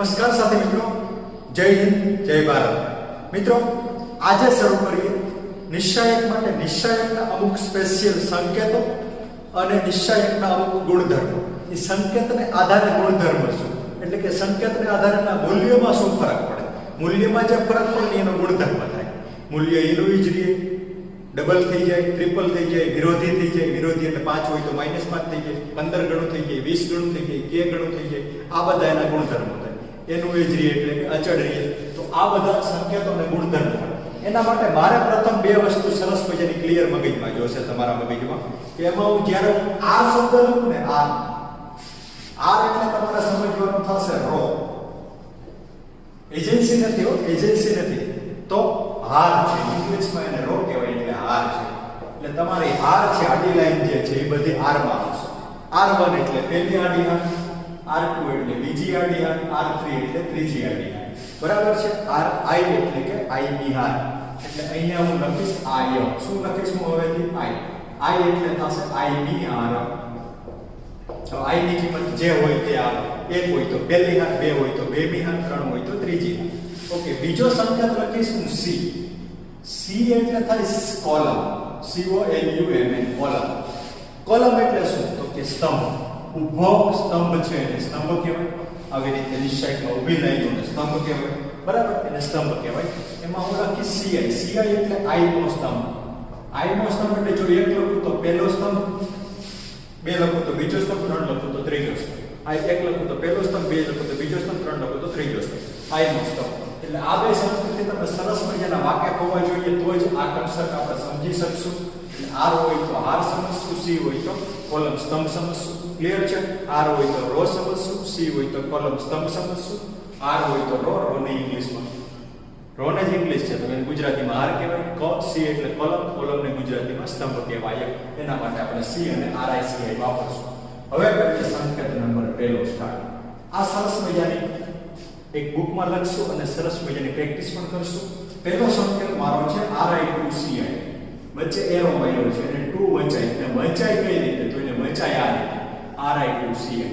નમસ્કાર સાથે મિત્રો, જય હિન્દ, જય ભારત. મિત્રો, આજે શરૂ કરીએ નિશ્ચાયક માટે નિશ્ચાયકના અમુક સ્પેશિયલ સંકેતો અને નિશ્ચાયકના અમુક ગુણધર્મો. એ સંકેતને આધારે ગુણધર્મ શું, એટલે કે સંકેતને આધારેના મૂલ્યોમાં શું ફરક પડે, મૂલ્યમાં જે ફરક પડે એનો ગુણધર્મ થાય. મૂલ્ય એનું જ રહે, ડબલ થઈ જાય, ટ્રિપલ થઈ જાય, વિરોધી થઈ જાય. વિરોધી એટલે 5 હોય તો -5 થઈ જાય, 15 ગણું થઈ જાય, 20 ગણું થઈ જાય, k ગણું થઈ જાય. આ બધા એના ગુણધર્મો થાય. એનું એ જ રહે એટલે કે અચળ રહે. તો આ બધા સંકેતો અને ગુણધર્મો. એના માટે મારે પ્રથમ બે વસ્તુ સરસ મજાની ક્લિયર મગજમાં જોશે, તમારા મગજમાં, કે એમાં હું જ્યારે આ શબ્દ લઉં ને, આ એટલે તમારે સમજવાનું થશે રો. એજન્સી નથી હો, એજન્સી નથી. તો હાર છે, ઇંગ્લિશમાં એને રો કહેવાય, એટલે હાર છે. એટલે તમારી હાર છે, આડી લાઈન જે છે એ બધી હાર માં આવશે. R1 એટલે પહેલી આડી હાર, R2 એટલે બીજી આડી હાર, R3 એટલે ત્રીજી આડી હાર. બરાબર છે. RI એટલે કે I ની હાર. એટલે અહીંયા હું લખીશ I. શું લખીશ હું હવેથી? I એટલે થશે I ની હાર. તો I ની કિંમત જે હોય તે આવે. 1 હોય તો પહેલી હાર, 2 હોય તો બેની હાર, 3 હોય તો ત્રીજી હાર. ઓકે, બીજો સંકેત લખીશ હું C. C એટલે થાય કોલમ, COLUMN, કોલમ. કોલમ એટલે શું? તો કે સ્તંભ. ઊભો સ્તંભ છે એને સ્તંભ કહેવાય. આવી રીતે નિશ્ચયમાં ઊભી લાઈનોને સ્તંભ કહેવાય. બરાબર, એને સ્તંભ કહેવાય. એમાં હું લખીશ CI. CI એટલે I નો સ્તંભ. I નો સ્તંભ એટલે જો 1 લખું તો પહેલો સ્તંભ, 2 લખું તો બીજો સ્તંભ, 3 લખું તો ત્રીજો સ્તંભ. I 1 લખું તો પહેલો સ્તંભ, 2 લખું તો બીજો સ્તંભ, 3 લખું તો ત્રીજો સ્તંભ. I નો સ્તંભ. એટલે આ બે શબ્દોથી તમે સરસ મજાના વાક્ય હોવા જોઈએ, તો જ આ કન્સેપ્ટ આપણે સમજી શકશું. R હોય તો હાર સમજશું, C હોય તો કોલમ સ્તંભ સમજશું. ક્લિયર છે? R હોય તો રો સમજશું, C હોય તો કોલમ સ્તંભ સમજશું. R હોય તો રો ને ઇંગ્લિશમાં રો ને જ ઇંગ્લિશ છે તો એને ગુજરાતીમાં હાર કહેવાય. C એટલે કોલમ ને ગુજરાતીમાં સ્તંભ કહેવાય. એના માટે આપણે C અને RICI વાપરશું. હવે કરીએ સંકેત નંબર પહેલો સ્ટાર્ટ. આ સરસ મજાની એક બુકમાં લખશું અને સરસ મજાની પ્રેક્ટિસ પણ કરશું. પહેલો સંકેત મારો છે RI2CI. વચ્ચે એરો વાળો છે અને 2 વંચાય. એટલે વંચાય કઈ રીતે? તો એને વંચાય આ રીતે, RI2CI.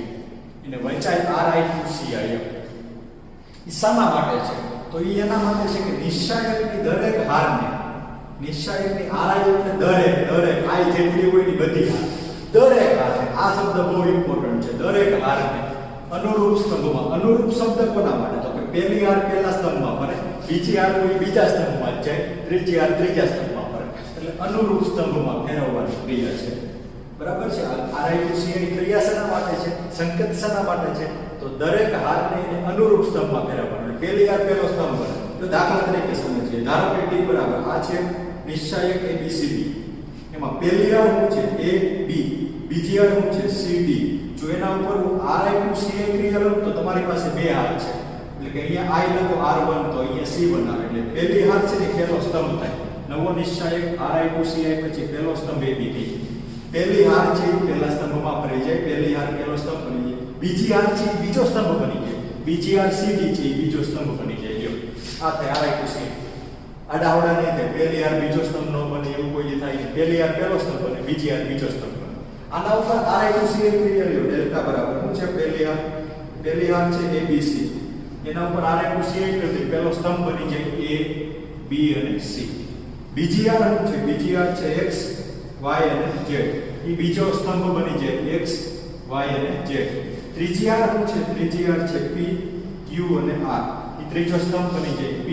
એને વંચાય RI2CI. એ શાના માટે છે? તો એ એના માટે છે કે નિશ્ચાયકની દરેક હારને, નિશ્ચાયકની RI એટલે દરેક I જેટલી હોય ની બધી હાર, દરેક હારને, આ શબ્દ બહુ ઇમ્પોર્ટન્ટ છે, દરેક હારને અનુરૂપ સ્તંભમાં. અનુરૂપ શબ્દ કોના માટે? તો કે પહેલી હાર પહેલા સ્તંભમાં ફરે, બીજી હાર હોય બીજા સ્તંભમાં જાય, ત્રીજી હાર ત્રીજા સ્તંભમાં ફરે. એટલે અનુરૂપ સ્તંભમાં ફેરવવાની ક્રિયા છે. બરાબર છે? RI2CI ક્રિયા શેના માટે છે? સંકેત શેના માટે છે? તો દરેક હારને એને અનુરૂપ સ્તંભમાં ફેરવવાનો. પહેલી હાર પહેલો સ્તંભ બને. તો દાખલા તરીકે સમજીએ, ધારો કે D બરાબર આ છે નિશ્ચાયક ABCD. એમાં પહેલી હાર શું છે? AB, બીજી હાર શું છે? CD. જો એના ઉપર હું RI2CI ક્રિયા લઉં તો તમારી પાસે બે હાર છે. એટલે કે અહીંયા I લખો R1 તો અહીંયા C બનાવે. એટલે પહેલી હાર છે ને પહેલો સ્તંભ થાય. નવો નિશ્ચાયક RI2CI પછી પહેલો સ્તંભ AB થઈ. પહેલી હાર છે પહેલા સ્તંભમાં ફરી જાય, પહેલી હાર પહેલો સ્તંભ બની જાય. બીજી હાર છે બીજો સ્તંભ બની જાય. બીજી હાર CD છે બીજો સ્તંભ બની જાય. જો આ થાય RI2CI. આડાવડા નહીં થાય. પહેલી હાર બીજો સ્તંભ નો બને એવું કોઈ થાય નહીં. પહેલી હાર પહેલો સ્તંભ બને, બીજી હાર બીજો સ્તંભ બને. આના ઉપર RI2CI ક્રિયા લ્યો. ડેલ્ટા બરાબર શું છે? પહેલી હાર છે ABC. એના ઉપર RI2CI એટલે પહેલો સ્તંભ બની જાય A, B અને C. બીજી હાર શું છે? બીજી હાર છે X, Y અને Z. એ બીજો સ્તંભ બની જાય X, Y અને Z. ત્રીજી હાર શું છે? ત્રીજી હાર છે P, Q અને R. એ ત્રીજો સ્તંભ બની જાય P,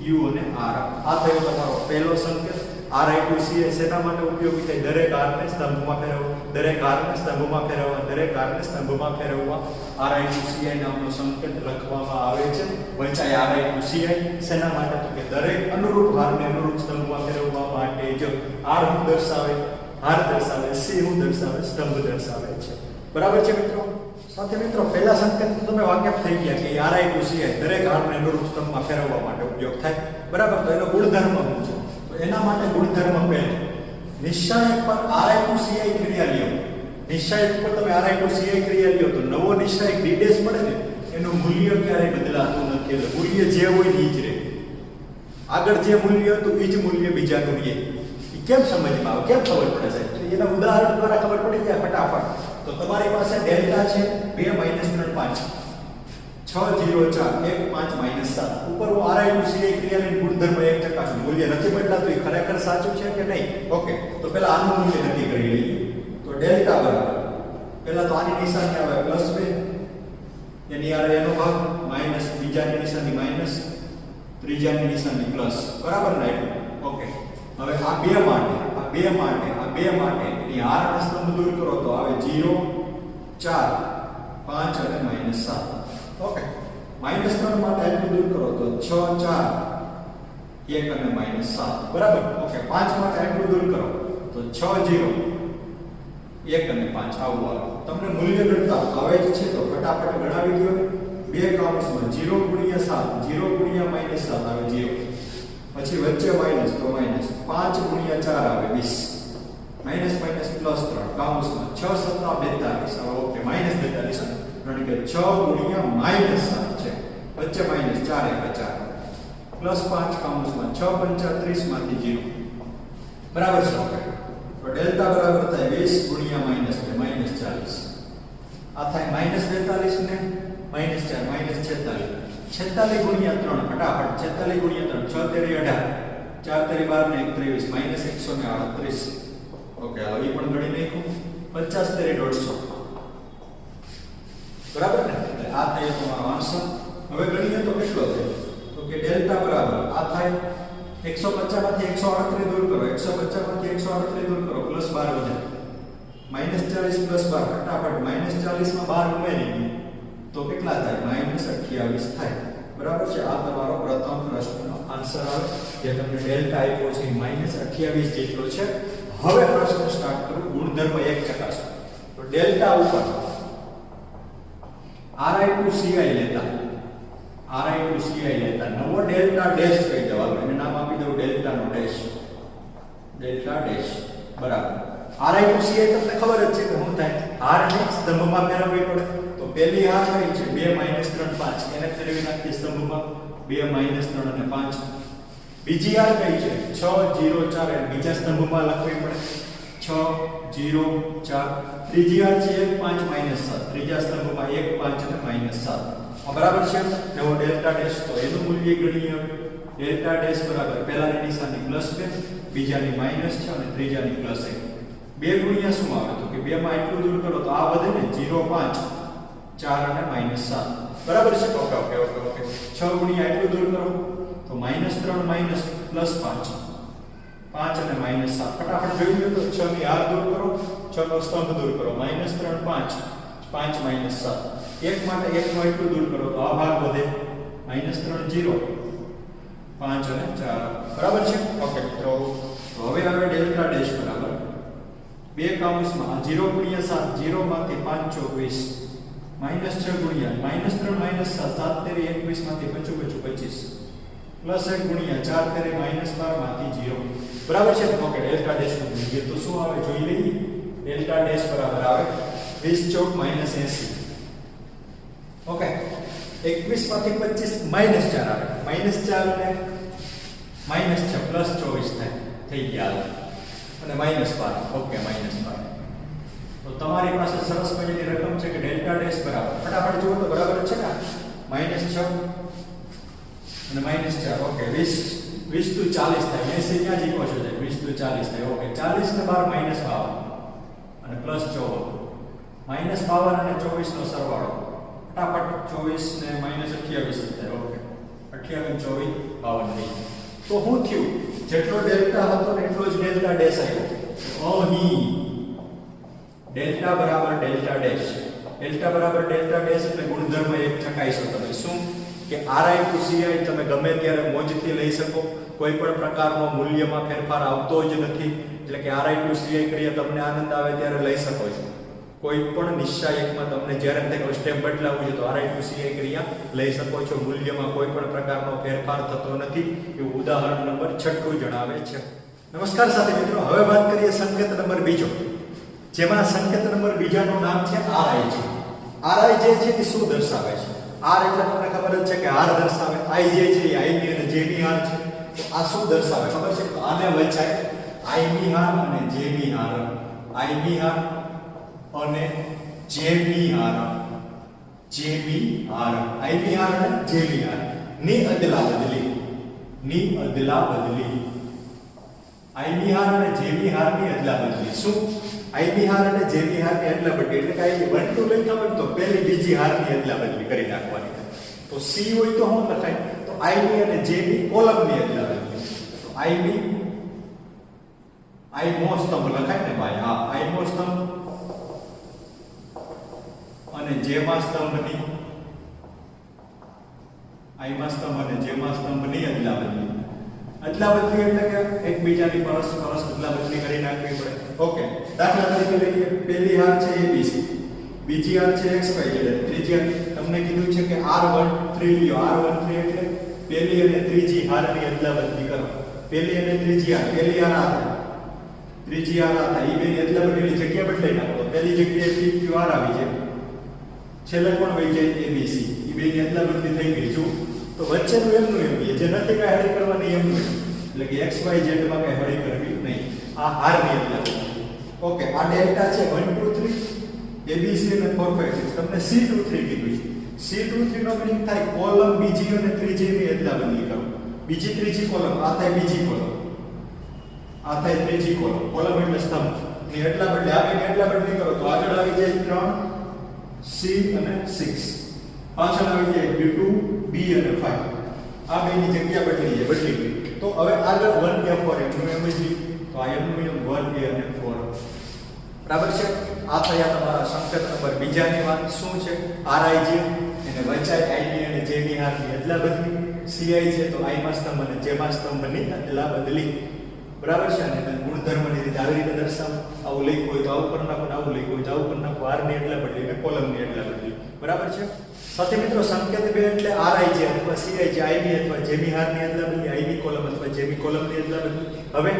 Q અને R. આ થયો તમારો પહેલો સંકેત. RI2CI શેના માટે ઉપયોગી થાય? દરેક હારને સ્તંભમાં ફેરવવા, દરેક હારને સ્તંભમાં ફેરવવા, દરેક હારને સ્તંભમાં ફેરવવા RI2CI નામનો સંકેત લખવામાં આવે છે. વંચાય RI2CI શેના માટે? તો કે દરેક અનુરૂપ હારને અનુરૂપ સ્તંભમાં ફેરવવા માટે. જો R હું દર્શાવે, હાર દર્શાવે, C હું દર્શાવે, સ્તંભ દર્શાવે છે. બરાબર છે મિત્રો? સાથે મિત્રો પહેલા સંકેત તમે વાકેફ થઈ ગયા કે RI2CI દરેક હારને અનુરૂપ સ્તંભમાં ફેરવવા માટે ઉપયોગ થાય. બરાબર? તો એનો ગુણધર્મ શું છે? એના માટે ગુણધર્મ પહેલો, નિશ્ચાયક પર RI2CI ક્રિયા લ્યો. નિશ્ચાયક પર તમે RI2CI ક્રિયા લ્યો તો નવો નિશ્ચાયક D' મળે ને એનું મૂલ્ય ક્યારેય બદલાતું નથી. એટલે મૂલ્ય જે હોય ને એ જ રહે. આગળ જે મૂલ્ય હતું એ જ મૂલ્ય બીજાનું રહે. એ કેમ સમજમાં આવે? કેમ ખબર પડે સાહેબ? તો એના ઉદાહરણ દ્વારા ખબર પડી જાય ફટાફટ. તો તમારી પાસે ડેલ્ટા છે 2 - 3 5. 604 1 5 - 7 ઉપર હું RI2CI ક્રિયાની ગુણધર્મ એક ચકાસું મૂલ્ય નથી બદલાતું એ ખરેખર સાચું છે કે નહીં. ઓકે, તો પહેલા આનું મૂલ્ય નક્કી કરી લઈએ. તો ડેલ્ટા બરાબર પહેલા તો આની નિશાની આવે +2 એની આરે એનો ભાગ માઈનસ બીજાની નિશાની માઈનસ ત્રીજાની નિશાની પ્લસ બરાબર ને. ઓકે, હવે આ બે માટે એની આર ને સ્તંભ દૂર કરો તો આવે 0 4 5 અને -7. ઓકે, -3 માટે એટલું દૂર કરો તો 6 4 1 અને -7 બરાબર. ઓકે, 5 માટે એટલું દૂર કરો તો 6 0 1 અને 5 આવું આવે. તમને મૂલ્ય ગણતા આવે જ છે તો ફટાફટ ગણાવી દો. બે કૌંસમાં 0 * 7 0 * -7 આવે 0. પછી વચ્ચે માઈનસ તો માઈનસ 5 * 4 આવે 20 માઈનસ માઈનસ પ્લસ 3 કૌંસમાં 6 7 42 આવે. ઓકે, -42 કારણ કે 6 * -7 છે વચ્ચે માઈનસ 4 1 4 પ્લસ 5 કૌંસમાં 6 5 30 માંથી 0 બરાબર છે. ઓકે, તો ડેલ્ટા બરાબર થાય 20 * -2 -40 આ થાય -42 ને -4 -46 46 * 3 ફટાફટ 46 * 3 6 તેરી 18 4 તેરી 12 ને 23 -138. ઓકે, હવે એ પણ ગણી નાખું 50 તેરી 150 બરાબર ને. એટલે આ થાય તમારો આન્સર. હવે ગણીએ તો કેટલો થાય તો કે ડેલ્ટા બરાબર આ થાય 150 માંથી 138 દૂર કરો 150 માંથી 138 દૂર કરો +12 વધે -40 + 12 ફટાફટ -40 માં 12 ઉમેરી તો કેટલા થાય -28 થાય બરાબર છે. આ તમારો પ્રથમ પ્રશ્નનો આન્સર આવે જે તમને ડેલ્ટા આપ્યો છે -28 જેટલો છે. હવે પ્રશ્ન સ્ટાર્ટ કરું. ગુણધર્મ એક ચકાસો તો ડેલ્ટા ઉપર RI2CI લેતા નવો ડેલ્ટા ડેશ કહી દેવાનો. એને નામ આપી દઉં ડેલ્ટાનો ડેશ બરાબર. RI2CI તમને ખબર જ છે કે શું થાય હાર ને સ્તંભમાં ફેરવવી પડે. તો પહેલી હાર કઈ છે 2 - 3 5 એને ફેરવી નાખીએ સ્તંભમાં 2 - 3 અને 5. બીજી હાર કઈ છે 6 0 4 એને બીજા સ્તંભમાં લખવી પડે 6 0 4. ત્રીજી હાર છે 1 5 -7 ત્રીજા સ્તંભમાં 1 5 અને -7 બરાબર છે. નવો ડેલ્ટા ડેશ તો એનું મૂલ્ય ગણીએ. ડેલ્ટા ડેશ બરાબર પહેલાની નિશાની +2 બીજાની -6 અને ત્રીજાની +1. બે ગુણ્યા શું આવે તો કે 2 માં એટલું દૂર કરો તો આ વધે ને 0 5 4 અને -7 બરાબર છે. ઓકે 6 ગુણ્યા એટલું દૂર કરો તો -3 +5 5 અને -7 ફટાફટ જોઈ લો તો 6 ની હાર દૂર કરો 6 નો સ્તંભ દૂર કરો -3 5 5 -7 1 માટે 1 નો એટલું દૂર કરો તો આ ભાગ વધે -3 0 5 અને 4 બરાબર છે. ઓકે મિત્રો, તો હવે આવે ડેલ્ટા ડેશ બરાબર બે કૌંસમાં 0 * 7 0 માંથી 5 24 -6 ગુણ્યા -3 -7 7 તેરી 21 માંથી 25 25 +1 ગુણ્યા 4 તેરી -12 માંથી 0 બરાબર છે. ઓકે, ડેલ્ટા ડેશ નું મૂલ્ય તો શું આવે જોઈ લઈએ. ડેલ્ટા ડેશ બરાબર આવે 20 4 -80. ઓકે, 21 માંથી 25 -4 આવે -4 ને -6 +24 થાય થઈ ગયા અને -12. ઓકે, -12. તો તમારી પાસે સરસ મજાની રકમ છે કે ડેલ્ટા ડેશ બરાબર ફટાફટ જુઓ તો બરાબર છે ને -6 અને -4. ઓકે, 20 to 40 થાય 80 ક્યાં જીવો છો 20 to 40 થાય. ઓકે, 40 ને 12 -52 અને +14 -52 અને 24 નો સરવાળો ફટાફટ 24 ને -28 થાય. ઓકે, 28 24 52 તો શું થયું જેટલો ડેલ્ટા હતો ને એટલો જ ડેલ્ટા ડેશ આવ્યો. અહીં ડેલ્ટા બરાબર ડેલ્ટા ડેશ એટલે ગુણધર્મ એક ચકાઈશો તમે શું કે RI2CI તમે ગમે ત્યારે મોજથી લઈ શકો. કોઈ પણ પ્રકારનો મૂલ્યમાં ફેરફાર આવતો જ નથી. એટલે કે RI2CI ક્રિયા તમને આનંદ આવે ત્યારે લઈ શકો છો. કોઈ પણ નિશ્ચયકમાં તમને જ્યારે તેનો સ્ટેપ બદલાવવું છે તો RI2CI ક્રિયા લઈ શકો છો. મૂલ્યમાં કોઈ પણ પ્રકારનો ફેરફાર થતો નથી એવું ઉદાહરણ નંબર 6 જણાવે છે. નમસ્કાર સાથે મિત્રો, હવે વાત કરીએ સંકેત નંબર બીજો, જેમાં સંકેત નંબર બીજાનું નામ છે RI છે. RI જે છે એ શું દર્શાવે છે? R એટલે તમને ખબર જ છે કે હાર દર્શાવે. I જે છે એ I ની અને J ની હાર છે. તો આ શું દર્શાવે ખબર છે? તો આને વચાય I ની હાર અને J ની હાર, I ની હાર અને J ની હાર જેમી હાર, આઈમી હાર અને જેમી હાર ની અદલા બદલી, ની અદલા બદલી, આઈમી હાર અને જેમી હાર ની અદલા બદલી. શું આઈમી હાર અને જેમી હાર ની અદલા બદલી એટલે કે 1 2 લખ્યા હોય તો પહેલી બીજી હાર ની અદલા બદલી કરી નાખવાની. તો સી હોય તો શું લખાય? તો આઈમી અને જેમી કોલમ ની અદલા બદલી. તો આઈમી આઈમો સ્તંભ લખાય ને ભાઈ? હા, આઈમો સ્તંભ અને જેમા સ્તંભની, આઈમા સ્તંભ અને જેમા સ્તંભની અદલા બદલી. અદલા બદલી એટલે કે એકબીજાની પરસ્પર અદલા બદલી કરી નાખવી પડે. ઓકે, દાખલા તરીકે લઈએ, પહેલી હાર છે ABC, બીજી હાર છે XY, ત્રીજી હાર તમને કીધું છે કે R13 લ્યો. R13 એટલે પહેલી અને ત્રીજી હારની અદલા બદલી કરો. પહેલી અને ત્રીજી હાર, પહેલી હાર આ થાય, ત્રીજી હાર આ થાય, એ બેની અદલા બદલીની જગ્યા બદલાઈ નાખો. પહેલી જગ્યાએ PQR આવી જાય, છેલ્લે પણ વહી જાય ABC, એ બેની અદલા બદલી થઈ ગઈ. જો તો વચ્ચેનું એમનું એમ જે નથી કઈ હળી કરવાની એમનું, એટલે કે XY Z માં કઈ હળી કરવી નહીં. આ હારની અદલા બદલી. ઓકે, આ ડેલ્ટા છે 1 2 3 ABC અને 4 5 6. તમને C23 કીધું છે. C23 નો મીનિંગ થાય કોલમ બીજી અને ત્રીજી ની અદલા બદલી કરો. બીજી ત્રીજી કોલમ, આ થાય બીજી કોલમ, આ થાય ત્રીજી કોલમ. કોલમ એટલે સ્તંભ ની અદલા બદલી. આ બેની અદલા બદલી કરો તો આગળ આવી જાય 3 C અને 6, પાછળ આવી જાય 2 B અને 5. આ બેની જગ્યા બદલી ગઈ. તો હવે આગળ 1A4 એમનું એમ જ. તો આ એમનું એમ 1A અને 4. બરાબર છે? આ થયા તમારા સંકેત નંબર બીજાની વાત. શું છે? RI છે એને વચાય આઈબી અને જેમી હારની અદલા બદલી. CI છે તો આઈમા સ્તંભ અને જેમા સ્તંભની અદલા બદલી. બરાબર છે? અને ગુણધર્મની રીતે આવી રીતે દર્શાવો. આવું લખ્યું હોય તો આવું કરી નાખો, આવું લખ્યું હોય તો આવું કરી નાખો. R ની અદલા બદલી અને કોલમની અદલા બદલી. બરાબર છે? સાથે મિત્રો સંકેત બે એટલે RI છે અથવા CI છે, આઈબી અથવા જેમી હારની અદલા બદલી, આઈબી કોલમ અથવા જેમી કોલમની અદલા બદલી. હવે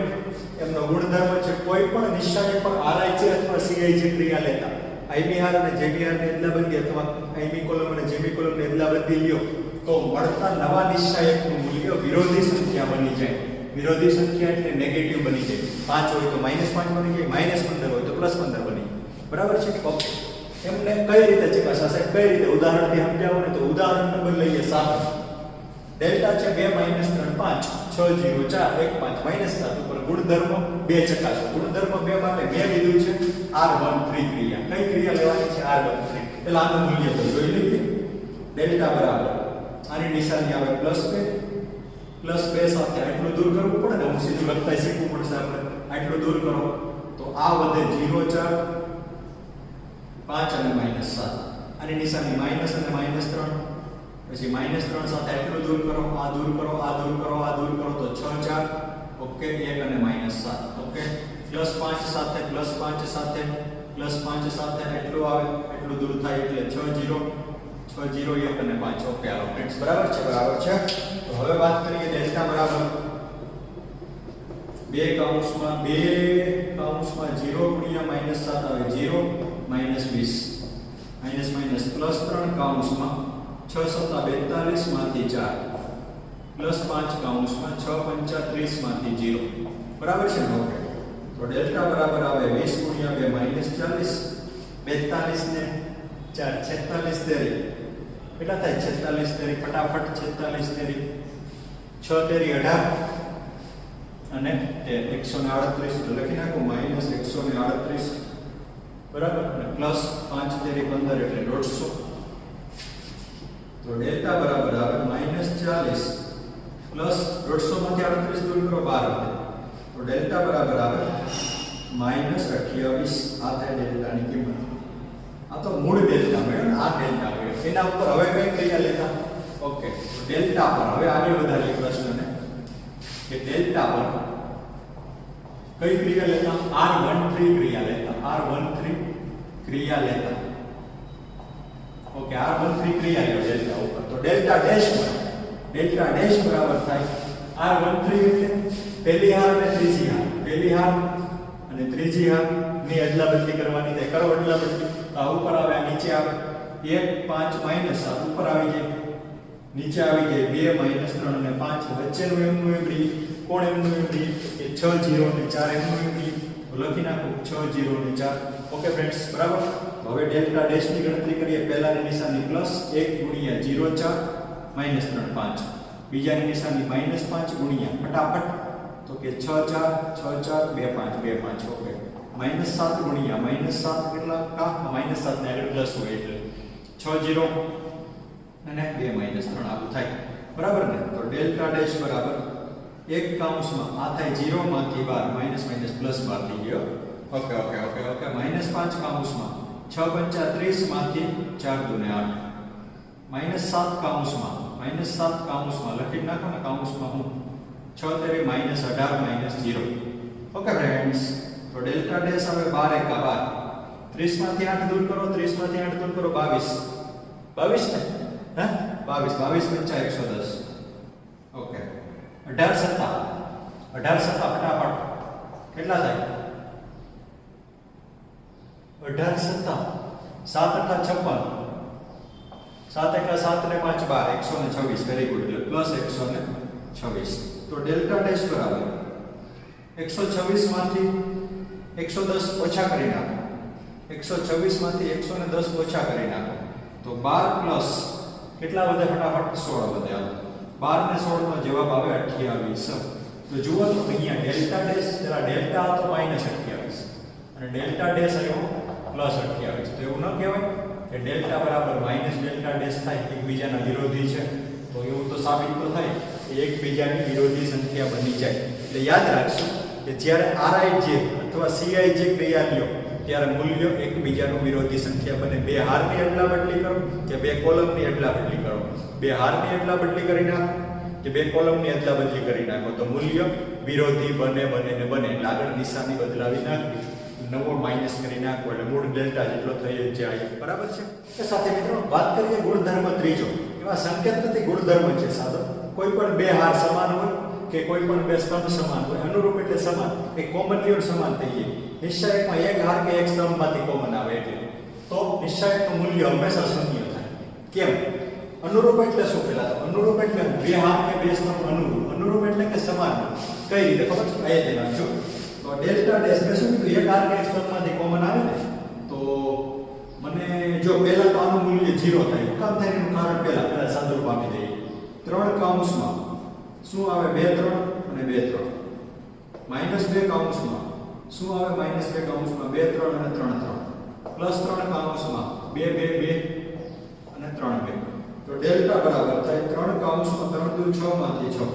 એમનો ગુણધર્મ છે કોઈ પણ નિશાની પર RI છે અથવા CI છે ક્રિયા લેતા આઈબી હાર અને જેમી હારની અદલા બદલી અથવા આઈબી કોલમ અને જેમી કોલમની અદલા બદલી લ્યો તો મળતા નવા નિશ્ચાયકનું મૂલ્ય વિરોધી સંખ્યા બની જાય. વિરોધી સંખ્યા એટલે નેગેટિવ બની જાય. 5 હોય તો -5 બની જાય, -15 હોય તો +15 બની જાય. બરાબર છે? ઓકે, એમને કઈ રીતે ચકાસાશે? કઈ રીતે? ઉદાહરણથી સમજાવો ને તો ઉદાહરણ નંબર લઈએ 7. ડેલ્ટા છે 2 - 3 5 6 0 4 1 5 -7 ઉપર ગુણધર્મ 2 ચકાસો. ગુણધર્મ 2 માટે મેં લીધું છે R13 ક્રિયા. કઈ ક્રિયા લેવાની છે? R13. એટલે આનું મૂલ્ય તો જોઈ લઈએ. ડેલ્ટા બરાબર આની નિશાની આવે +2 સાથે આટલું દૂર કરવું પડે ને, હું સીધું લખતા શીખવું પડશે આપણે. આટલું દૂર કરો તો આ વધે 0 4 5 અને -7. આની નિશાની માઈનસ અને -3. પછી -3 સાથે આટલું દૂર કરો, આ દૂર કરો, આ દૂર કરો, આ દૂર કરો તો 6 4. ઓકે, 1 અને -7. ઓકે, +5 સાથે +5 સાથે +5 સાથે આટલું આવે, આટલું દૂર થાય એટલે 6 0 1 અને 5. ઓકે હાલો ફ્રેન્ડ્સ, બરાબર છે? બરાબર છે. તો હવે વાત કરીએ ડેલ્ટા બરાબર 2 કૌંસમાં 0 ગુણ્યા -7 આવે 0 -20 +3 કૌંસમાં 6 × 7 = 42 માંથી 4 +5 કૌંસમાં 6 × 5 = 30 માંથી 0. બરાબર છે ને? ઓકે, તો ડેલ્ટા બરાબર આવે 20 ગુણ્યા 2 -40 42 ને 4 46 તેરી. કેટલા થાય? 46 તેરી. ફટાફટ 46 તેરી 6 તેરી 18 અને 138 તો લખી નાખો -138. બરાબર, અને +5 તેરી 15 એટલે 150. તો ડેલ્ટા બરાબર આવે -40 +150 માંથી 38 દૂર કરો 12 તો ડેલ્ટા બરાબર આવે -28. આ થાય ડેલ્ટાની કિંમત. આ તો મૂળ ડેલ્ટા મળ્યો ને, આ ડેલ્ટા મળ્યો. એના ઉપર હવે કઈ ક્રિયા લેતા? ઓકે, ડેલ્ટા પર હવે આગળ વધારીએ પ્રશ્નને કે ડેલ્ટા પર કઈ ક્રિયા લેતા? R13 ક્રિયા લેતા. R13 ક્રિયા લેતા. ઓકે, R13 ક્રિયા લે ડેલ્ટા ઉપર. તો ડેલ્ટા ડેશ બરાબર થાય R13 એટલે પહેલી હાર અને ત્રીજી હાર. પહેલી હાર અને ત્રીજી હાર ની અદલા બદલી કરવાની થાય. કરો અદલા બદલી. આ ઉપર આવે, આ નીચે આવે. 1 5 -7 ઉપર આવી જાય, નીચે આવી જાય 2 -3 અને 5. વચ્ચેનું એમનું એમ રહી. કોણ એમનું એમ રહી? કે 6 0 અને 4 એમનું એમ રહી. લખી નાખો 6 0 ને 4. ઓકે ફ્રેન્ડ્સ, બરાબર. હવે ડેલ્ટા ડેશ ની ગણતરી કરીએ. પહેલાની નિશાની પ્લસ 1 ગુણ્યા 0 4 માઈનસ 3 5. બીજાની નિશાની માઈનસ 5 ગુણ્યા ફટાફટ તો કે 6 4 6 4 2 5 2 5. ઓકે, માઈનસ 7 ગુણ્યા માઈનસ 7 કેટલા કા માઈનસ 7 ને આગળ પ્લસ હોય એટલે 6 0 અને 2 માઈનસ 3 આવું થાય. બરાબર ને? તો ડેલ્ટા ડેશ બરાબર એક કૌંસમાં આ થાય 0 માંથી 12 માઈનસ માઈનસ પ્લસ 12 થઈ ગયો. Okay okay okay okay minus 5 કૌંસમાં 6 5 30 માંથી 4 2 ને 8 માઈનસ 7 કૌંસમાં લખી નાખો ને કૌંસમાં હું 6 તેરી માઈનસ 18 માઈનસ 0. ઓકે ફ્રેન્ડ્સ, તો ડેલ્ટા ડેશ હવે 12 એકા 12. 30 માંથી 8 દૂર કરો, 30 માંથી 8 દૂર કરો 22. 22 ને હે 22 પંચા 110. ઓકે, 18 સત્તા ફટાફટ કેટલા થાય? 18 સત્તા 7 અઠા 56. 7 એકા 7 ને 5 12 126. વેરી ગુડ, એટલે પ્લસ 126. તો ડેલ્ટા ડેશ બરાબર 126 માંથી 110 ઓછા કરી નાખો. 126 માંથી 110 ઓછા કરી નાખો તો 12 પ્લસ કેટલા વધે ફટાફટ? 16 વધે. 12 ને 16 નો જવાબ આવે 28. તો જુઓ તો અહીંયા ડેલ્ટા ડેશ જરા ડેલ્ટા હતો માઈનસ 28 અને ડેલ્ટા ડેશ આવ્યો પ્લસ 28. તો એવું ન કહેવાય કે ડેલ્ટા બરાબર માઈનસ ડેલ્ટા ડેશ થાય એકબીજાના વિરોધી છે. તો એવું તો સાબિત તો થાય કે એકબીજાની વિરોધી સંખ્યા બની જાય. એટલે યાદ રાખજો કે જ્યારે Rij અથવા Cij ક્રિયા લ્યો ત્યારે મૂલ્ય એકબીજાનું વિરોધી સંખ્યા બને. બે હારની અદલાબદલી કરો કે બે કોલમની અદલાબદલી કરો. બે હારની અદલાબદલી કરી નાખો કે બે કોલમની અદલાબદલી કરી નાખો તો મૂલ્ય વિરોધી બને ને બને. એટલે આગળ નિશાની બદલાવી નાખવી, નવો માઈનસ કરી નાખો એટલે મૂળ ડેલ્ટા જેટલો થઈ જાય. બરાબર છે? એ સાથે મિત્રો વાત કરીએ ગુણધર્મ ત્રીજો. એવા સંકેત નથી, ગુણધર્મ છે સાદો. કોઈ પણ બે હાર સમાન હોય કે કોઈ પણ બે સ્તંભ સમાન હોય, અનુરૂપ એટલે સમાન, એ કોમન લ્યો સમાન થઈ જાય. નિશ્ચયકમાં એક હાર કે એક સ્તંભમાંથી કોમન આવે એટલે તો નિશ્ચયકનું મૂલ્ય હંમેશા શૂન્ય થાય. કેમ? અનુરૂપ એટલે શું? પેલા તો અનુરૂપ એટલે બે હાર કે બે સ્તંભ અનુરૂપ. અનુરૂપ એટલે કે સમાન. કઈ રીતે ખબર છે? આ રીતે નાખજો. તો ડેલ્ટા ડેશ ને શું કીધું? એક હાર કે એક સ્તંભમાંથી કોમન આવે ને તો મને જો પહેલા તો આનું મૂલ્ય 0 થાય. કામ થાય એનું કારણ પહેલા સાદુરૂપ આપી દઈએ. 3 કૌંસમાં શું આવે? 2 3 અને 2 3. -2 કૌંસમાં શું આવે? -2 કૌંસમાં 2 3 અને 3 3. +3 કૌંસમાં 2 2 2 અને 3 2. તો ડેલ્ટા બરાબર થાય 3 કૌંસમાં 3 દુ 6 માંથી 6.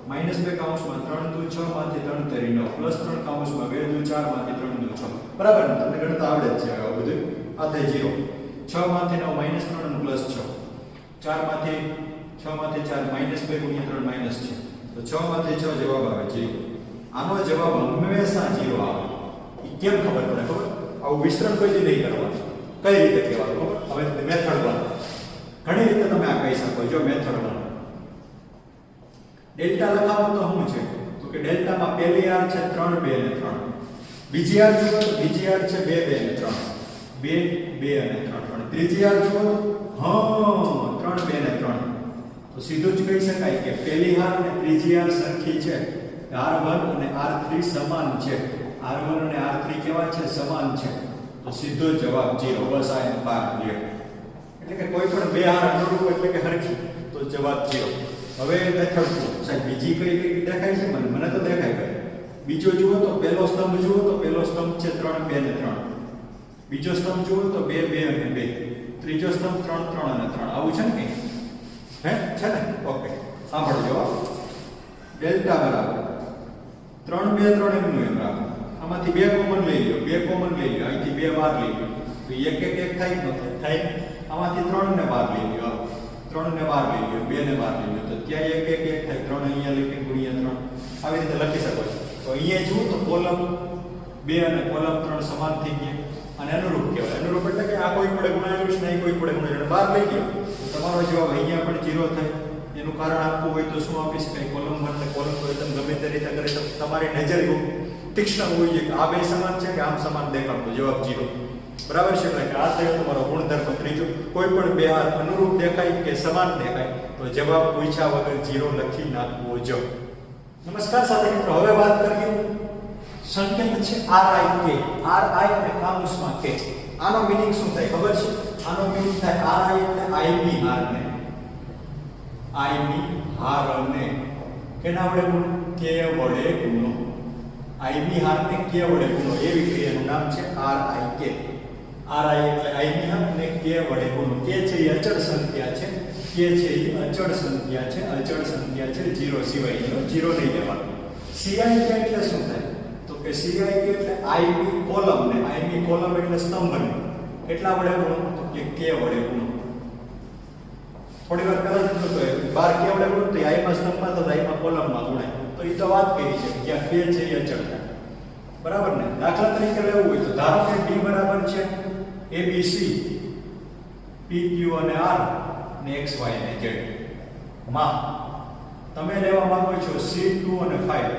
-2 કૌંસમાં 3 દુ 6 માંથી 3 તેરી 9. +3 કૌંસમાં 2 દુ 4 માંથી 3 દુ 6. બરાબર ને? તમને ગણતા આવડે જ છે આ બધું. આ થાય 0. 6 માંથી 9 -3 અને +6. 4 માંથી 6 માંથી 4 -2 ગુણ્યા 3 છે. તો 6 માંથી 6 જવાબ આવે 0. આનો જવાબ હંમેશા 0 આવે. એ કેમ ખબર પડે? ખબર? આવું વિસ્તરણ કોઈ દી નહીં કરવાનું. કઈ રીતે કહેવાનું ખબર? હવે મેથડ 1 ઘણી રીતે તમે આ કહી શકો. જો મેથડ 1 ડેલ્ટા લખાવો તો શું છે? તો કે ડેલ્ટામાં પહેલી આર છે 3 2 અને 3. બીજી આર જુઓ તો બીજી આર છે 2 2 અને 3. 2 2 અને 3. અને ત્રીજી આર જુઓ તો 3 2 અને 3. તો સીધું જ કહી શકાય કે પહેલી હાર અને ત્રીજી હાર સરખી છે. R1 અને R3 સમાન છે. R1 અને R3 કેવા છે? સમાન છે. તો સીધો જવાબ 0. બસ આ એનો પાર લ્યો. એટલે કે કોઈ પણ બે હાર અનુરૂપ એટલે કે સરખી તો જવાબ 0. હવે મેથડ 2 સાહેબ બીજી કઈ દેખાય છે? મને તો દેખાય ભાઈ. બીજો જુઓ તો પહેલો સ્તંભ જુઓ તો પહેલો સ્તંભ છે 3 2 અને 3. બીજો સ્તંભ જુઓ તો 2 2 અને 2. ત્રીજો સ્તંભ 3 3 અને 3. આવું છે ને? હે છે ને? ઓકે, સાંભળજો. ડેલ્ટા બરાબર 3 2 3 એમનું એમ રાખો. આમાંથી 2 કોમન લઈ લો. 2 કોમન લઈ લો. અહીંથી 2 બહાર લઈ લો તો 1 1 1 થાય કે ન થાય? આમાંથી 3 ને બહાર લઈ લો. 3 ને બહાર લઈ લો. 2 ને બહાર લઈ લો તો ત્યાં 1 1 1 થાય. 3 અહીંયા લખી ગુણ્યા 3 આવી રીતે લખી શકો છો. તો અહીંયા જુઓ તો કોલમ 2 અને કોલમ 3 સમાન થઈ ગયા અને અનુરૂપ કહેવાય. અનુરૂપ એટલે કે આ કોઈ પડે ગુણાયેલું છે નહીં, કોઈ પડે ગુણાયેલું બહાર લઈ ગયો તો તમારો જવાબ અહીંયા પણ 0 થાય. એનું કારણ આપવું હોય તો શું આપી શકાય? કોલમ 1 ને કોલમ 2 તમે ગમે તે રીતે કરે તો તમારી નજર તીક્ષ્ણ હોવી જોઈએ કે આ બે સમાન છે કે આમ સમાન દેખાડતો. જવાબ 0. બરાબર છે? એટલે કે આ થયો તમારો ગુણધર્મ ત્રીજો. કોઈ પણ બે હાર અનુરૂપ દેખાય કે સમાન દેખાય તો જવાબ પૂછ્યા વગર 0 લખી નાખવો જો. નમસ્કાર સાથે મિત્રો, હવે વાત કરીએ સંકેત છે RIK, RI અને કાઉન્સમાં K. આનો મીનિંગ શું થાય ખબર છે? આનો મીનિંગ થાય RI એટલે IB હારને, IB હારને કેના વડે ગુણો? K વડે ગુણો. IB હારને K વડે ગુણો એવી ક્રિયાનું નામ છે RIK. RI એટલે IB હાર અને K વડે ગુણો. K છે એ અચળ સંખ્યા છે, K છે એ અચળ સંખ્યા છે, અચળ સંખ્યા છે 0 સિવાયનો 0 નહીં લેવાનો. CIK એટલે શું થાય? તો કે CIK એટલે IB કોલમ ને, IB કોલમ એટલે સ્તંભને કેટલા વડે ગુણો? તો કે K વડે ગુણો. થોડી વાર પહેલા જ તો બાર K વડે ગુણો તો I માં સ્તંભમાં તો I માં કોલમમાં ગુણાય. તો એ તો વાત કરી છે કે આ K છે એ અચળ છે. બરાબર ને? દાખલા તરીકે લેવું હોય તો ધારો કે D બરાબર છે ABC, PQ અને R ને X Y અને Z માં તમે લેવા માંગો છો C2 અને 5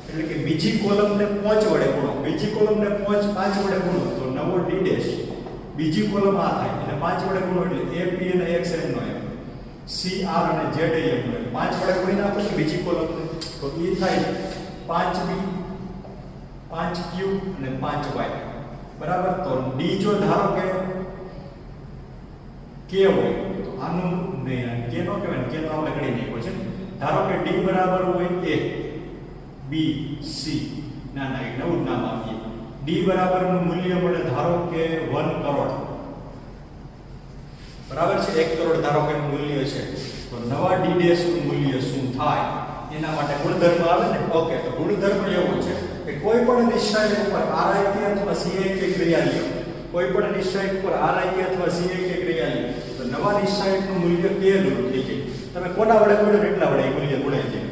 એટલે કે બીજી કોલમને 5 વડે ગુણો. બીજી કોલમને 5 વડે ગુણો તો નવો D ડેશ બીજી કોલમ આ થાય અને 5 વડે ગુણો એટલે AP અને XM નો એમ, CR અને ZAM નો 5 વડે ગુણી નાખો તો બીજી કોલમને તો એ થાય 5B, 5Q અને 5Y. બરાબર? તો D જો ધારો કે K હોય તો આનું નહીં, K નો કહેવાય, K તો આપણે ગણી નાખ્યો છે. ધારો કે D બરાબર હોય A, B, C ના ના એક નવું નામ આપીએ. D બરાબરનું મૂલ્ય મળે ધારો કે 1 કરોડ. બરાબર છે? 1 કરોડ ધારો કે મૂલ્ય છે તો નવા D ડેશ નું મૂલ્ય શું થાય એના માટે ગુણધર્મ આવે ને. ઓકે, તો ગુણધર્મ એવો છે કે કોઈ પણ નિશ્ચય ઉપર RIK અથવા CIK ક્રિયા લ્યો, કોઈ પણ નિશ્ચય ઉપર RIK અથવા CIK ક્રિયા લ્યો તો નવા નિશ્ચયનું મૂલ્ય K નું થઈ જાય. તમે કોના વડે ગુણ્યો કેટલા વડે એ મૂલ્ય ગુણાઈ જાય.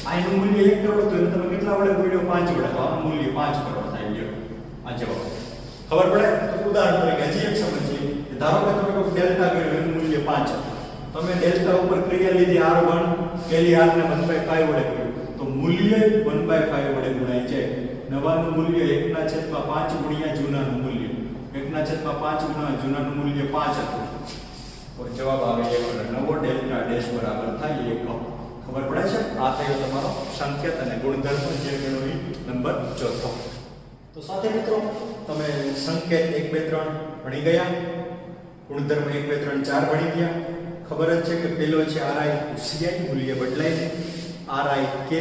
આનું મૂલ્ય 1 કરોડ તો એને તમે કેટલા વડે ગુણ્યો? 5 વડે, તો આનું મૂલ્ય 5 કરોડ થાય ગયો. આ જવાબ ખબર પડે? તો ઉદાહરણ તરીકે હજી એક સમજીએ. ધારો કે તમે કોઈ ડેલ્ટા કર્યો એનું મૂલ્ય 5 તમે ડેલ્ટા ઉપર ક્રિયા લીધી R1 પહેલી R ને 1/5 વડે કર્યું તો મૂલ્ય 1/5 વડે ગુણાય છે. નવાનું મૂલ્ય 1/5 ગુણ્યા જૂનાનું મૂલ્ય, 1/5 ગુણ્યા જૂનાનું મૂલ્ય 5 હતું તો જવાબ આવે 1 અને નવો ડેલ્ટા ડેશ બરાબર થાય 1. ખબર પડે છે? આ થયો તમારો સંકેત અને ગુણધર્મ જે ગણો એ નંબર 4. તો સાથે મિત્રો તમે સંકેત 1 2 3 ભણી ગયા, ગુણધર્મ 1 2 3 4 ભણી ગયા. ખબર જ છે કે પેલો છે RICI મૂલ્ય બદલાય RIK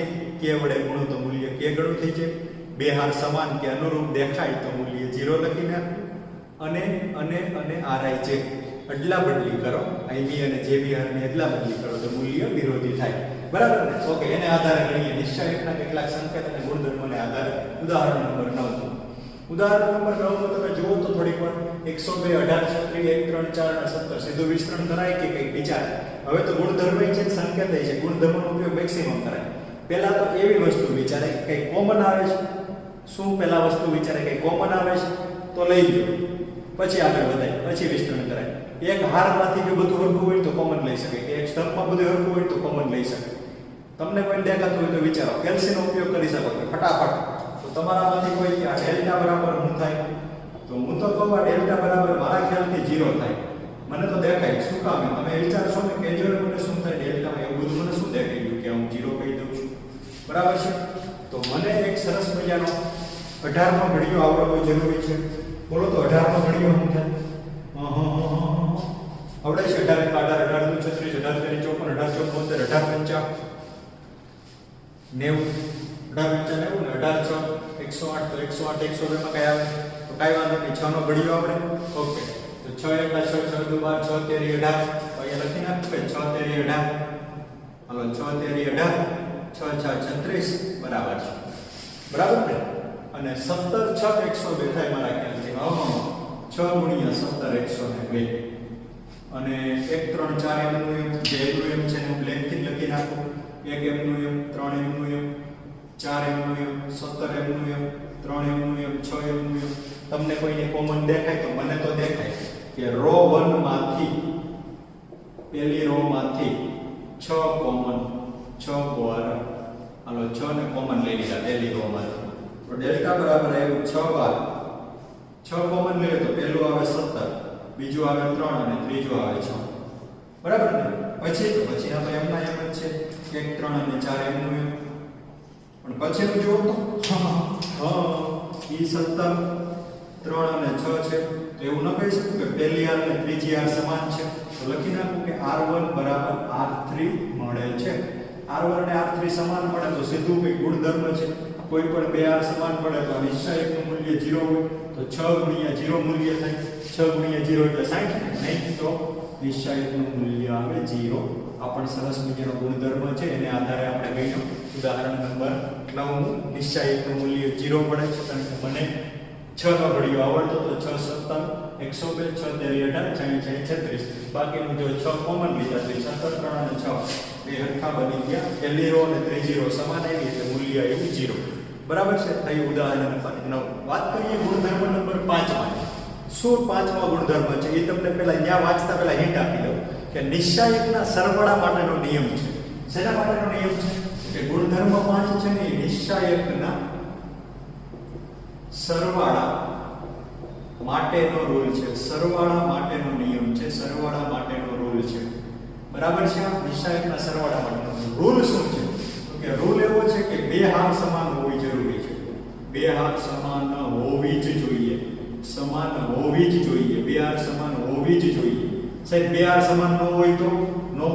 K વડે ગુણો તો મૂલ્ય K ગણું થઈ જાય. બે હાર સમાન કે અનુરૂપ દેખાય તો મૂલ્ય 0 લખી નાખવું. અને RIJ અદલા બદલી કરો, IB અને JB હારને અદલા બદલી કરો તો મૂલ્ય વિરોધી થાય. બરાબર ને? ઓકે, એને આધારે ગણીએ નિશ્ચયકના કેટલાક સંકેત અને ગુણધર્મોને આધારે. ઉદાહરણ નંબર 9. ઉદાહરણ નંબર 9 માં તમે જુઓ તો થોડીક વાર 102 18 36 1 3 4 અને 17 સીધું વિસ્તરણ કરાય કે કંઈક વિચાર. હવે તો ગુણધર્મ છે સંકેત છે, ગુણધર્મનો ઉપયોગ મેક્સિમમ કરાય. પહેલા તો એવી વસ્તુ વિચારે કે કંઈક કોમન આવે છે. શું પહેલા વસ્તુ વિચારે કે કોમન આવે છે તો લઈ લો, પછી આગળ વધાય, પછી વિસ્તરણ કરાય. એક હારમાંથી જો બધું હરખું હોય તો કોમન લઈ શકે, કે એક સ્તંભમાં બધું હરખું હોય તો કોમન લઈ શકે. તમને કોઈ દેખાતું હોય તો વિચારો, કેલ્સીનો ઉપયોગ કરી શકો છો ફટાફટ. તો તમારામાંથી કોઈ આ ડેલ્ટા બરાબર શું થાય? તો હું તો કહું આ ડેલ્ટા બરાબર મારા ખ્યાલથી 0 થાય. મને તો દેખાય. શું કામ? તમે વિચારશો ને કે જો મને શું થાય ડેલ્ટામાં, એવું બધું મને શું દેખાઈ ગયું કે હું 0 કહી દઉં છું. બરાબર છે? તો મને એક સરસ મજાનો 18મો ઘડિયો આવડવો જરૂરી છે. બોલો તો 18મો ઘડિયો શું થાય? આવડે છે? 18 18 18 36 18 54 18 54 18 90 18 108 તો 108 102 માં કઈ આવે? તો કઈ વાંધો નહીં, 6 નો ઘડિયો આવડે. ઓકે, તો 6 1 6 6 2 12 6 13 18 તો અહીંયા લખી નાખો કે 6 13 18. હાલો 6 13 18 6 6 36 બરાબર છે. બરાબર ને? અને 17 6 102 થાય મારા ખ્યાલથી. 6 ગુણ્યા 17 102 અને 1 3 4 એમનું એમ, જે એમનું એમ છે હું બ્લેકથી લખી નાખું. 1 એમનું એમ, 3 એમનું એમ, 4 એમનું એમ, 17 એમનું એમ, 3 એમનું એમ, 6 એમનું એમ. તમને કોઈને કોમન દેખાય તો મને તો દેખાય કે રો 1 માંથી પહેલી રો માંથી 6 કોમન 6 ગોળ. હાલો 6 ને કોમન લઈ લીધા પહેલી રો માંથી. તો ડેલ્ટા બરાબર આવ્યું 6 વાર 6 કોમન લઈએ તો પહેલું આવે 17, બીજું આવે 3 અને ત્રીજું આવે 6. બરાબર ને? પછી આપણે એમના એમ જ છે 1 3 અને 4 એમનું એમ. પણ પછીનું જુઓ તો ઈ 17 3 અને 6 છે. તો એવું ન કહી શકું કે પહેલી r અને ત્રીજી r સમાન છે. તો લખી નાખું કે r1 બરાબર r3 મળે છે. r1 અને r3 સમાન મળે તો સીધું કોઈ ગુણધર્મ છે. કોઈ પણ બે r સમાન પડે તો નિશ્ચાયકનું મૂલ્ય 0 હોય તો 6 ગુણ્યા 0 મૂલ્ય થાય. 6 ગુણ્યા 0 એટલે 60. નહીં તો નિશ્ચાયકનું મૂલ્ય આવે 0. આ પણ સરસ મજાનો ગુણધર્મ છે. એને આધારે આપણે ગણ્યું ઉદાહરણ નંબર 9 નિશ્ચાયકનું મૂલ્ય 0 પડે છે. કારણ કે મને 6 નો ઘડિયો આવડતો તો 6 17 102 6 13 18 36 બાકીનું જો 6 કોમન લીધા તો 17 3 અને 6 બે હરખા બની ગયા. પહેલી રો અને ત્રીજી રો સમાન આવી એટલે મૂલ્ય આવ્યું 0. બરાબર છે. થઈ ઉદાહરણ નંબર 9. વાત કરીએ ગુણધર્મ નંબર 5 માં. શું પાંચમો ગુણધર્મ છે એ તમને પહેલા અહીંયા વાંચતા પહેલા હિન્ટ આપી દઉં કે નિશ્ચાયકના સરવાળા માટેનો નિયમ છે. શેના માટેનો નિયમ છે? કે ગુણધર્મ 5 છે ને નિશ્ચાયકના સરવાળા માટેનો રૂલ છે. સરવાળા માટેનો નિયમ છે. સરવાળા માટેનો રૂલ છે. બરાબર છે. આ નિશ્ચાયકના સરવાળા માટેનો રૂલ શું છે? તો કે રૂલ એવો છે કે બે હાર સમાન હોવી જરૂરી છે. બે હાર સમાન હોવી જ જોઈએ. સમાન હોવી જ જોઈએ. બે હાર સમાન હોવી જ જોઈએ. સાહેબ બે હાર સમાન ન હોય તો એનો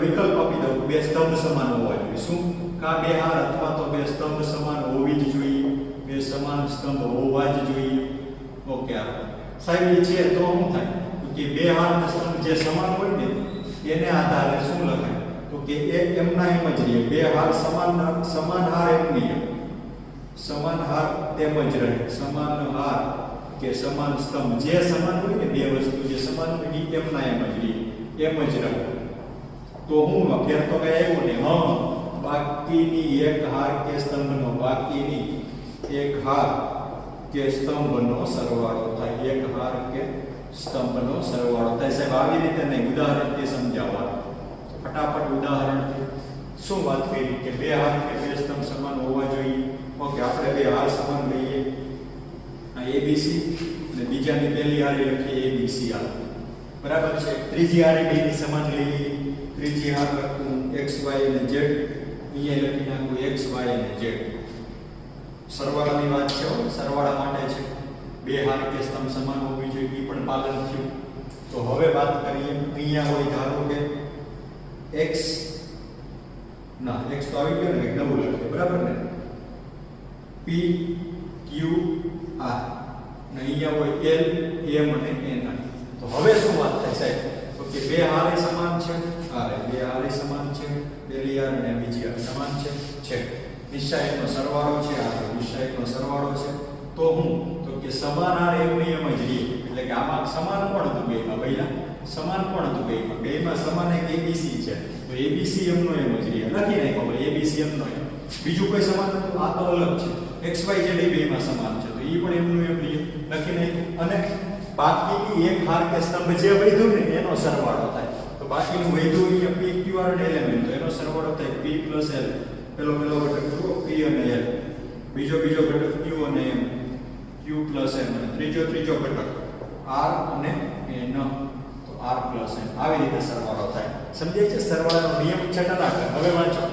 વિકલ્પ આપી દઉં. બે સ્તંભ સમાન હોવા જોઈએ. શું? કા બે હાર અથવા તો બે સ્તંભ સમાન હોવી જ જોઈએ. બે સમાન સ્તંભ હોવા જ જોઈએ. ઓકે. સાહેબ એ છે તો શું થાય? તો કે બે હાર અને સ્તંભ જે સમાન હોય ને એને આધારે શું લખાય? તો કે એ એમના એમ જ રહે. બે હાર સમાન હાર એમની એમ. સમાન હાર તેમ જ રહે. સમાન હાર કે સમાન સ્તંભ જે સમાન હોય ને બે વસ્તુ જે સમાન હોય એ એમના એમ જ રહે. એમ જ રહે. તો હું ફેર તો કઈ આવ્યો ને બાકીની એક હાર કે સ્તંભનો બાકીની એક હાર કે સ્તંભનો સરવાળો થાય. એક હાર કે સ્તંભનો સરવાળો થાય. સાહેબ આવી રીતે નહીં, ઉદાહરણથી સમજાવવાનું. ફટાફટ ઉદાહરણથી શું વાત કરી કે બે હાર કે બે સ્તંભ સમાન હોવા જોઈએ. ઓકે, આપણે બે હાર સમાન લઈએ. આ ABC અને બીજાની પહેલી હાર લખીએ ABCR. બરાબર છે. ત્રીજી હાર એ બેની સમાન લઈએ. ત્રીજી હાર લખું XY અને Z. અહીંયા લખી નાખું XY અને Z. સરવાળાની વાત છે. સરવાળા માટે છે. બે હાર કે સ્તંભ સમાન હોવી જોઈએ એ પણ પાલન થયું. તો હવે વાત કરીએ. અહીંયા હોય ધારો કે x ના x તો આવી ગયો ને, નવું લખીએ. બરાબર ને? P Q R ને અહીંયા હોય L M અને N. તો હવે શું વાત થાય સાહેબ? તો કે બે હાર સમાન છે. બે હાર સમાન છે. પહેલી હાર અને બીજી હાર સમાન છે. નિશ્ચાયકનો સરવાળો છે. નિશ્ચાયકનો સરવાળો છે. તો હું તો કે સમાન હાર એમ નિયમ જ રહે. એટલે કે આમાં સમાન કોણ હતું બેમાં? ભઈલા સમાન કોણ હતું બેમાં? બેમાં સમાન એક ABC છે. તો ABC એમનો એમ જ રહે. લખી નાખો ભાઈ ABC એમનો એમ. બીજું કોઈ સમાન નથી. આ તો અલગ છે. XY Z બેમાં સમાન છે. તો એ પણ એમનું એમ રહે. લખી નાખ્યું. અને બાકીની એક હાર કે સ્તંભ જે વધ્યું ને એનો સરવાળો થાય. તો બાકીનું વધ્યું અહીંયા P Q R અને L M. તો એનો સરવાળો થાય P + L. પેલો ઘટક જુઓ P અને L. બીજો ઘટક Q અને M. Q + M. અને ત્રીજો ઘટક R અને N. તો R + M. આવી રીતે સરવાળો થાય. સમજાય છે? સરવાળાનો નિયમ છે ટનાટન. હવે વાંચો.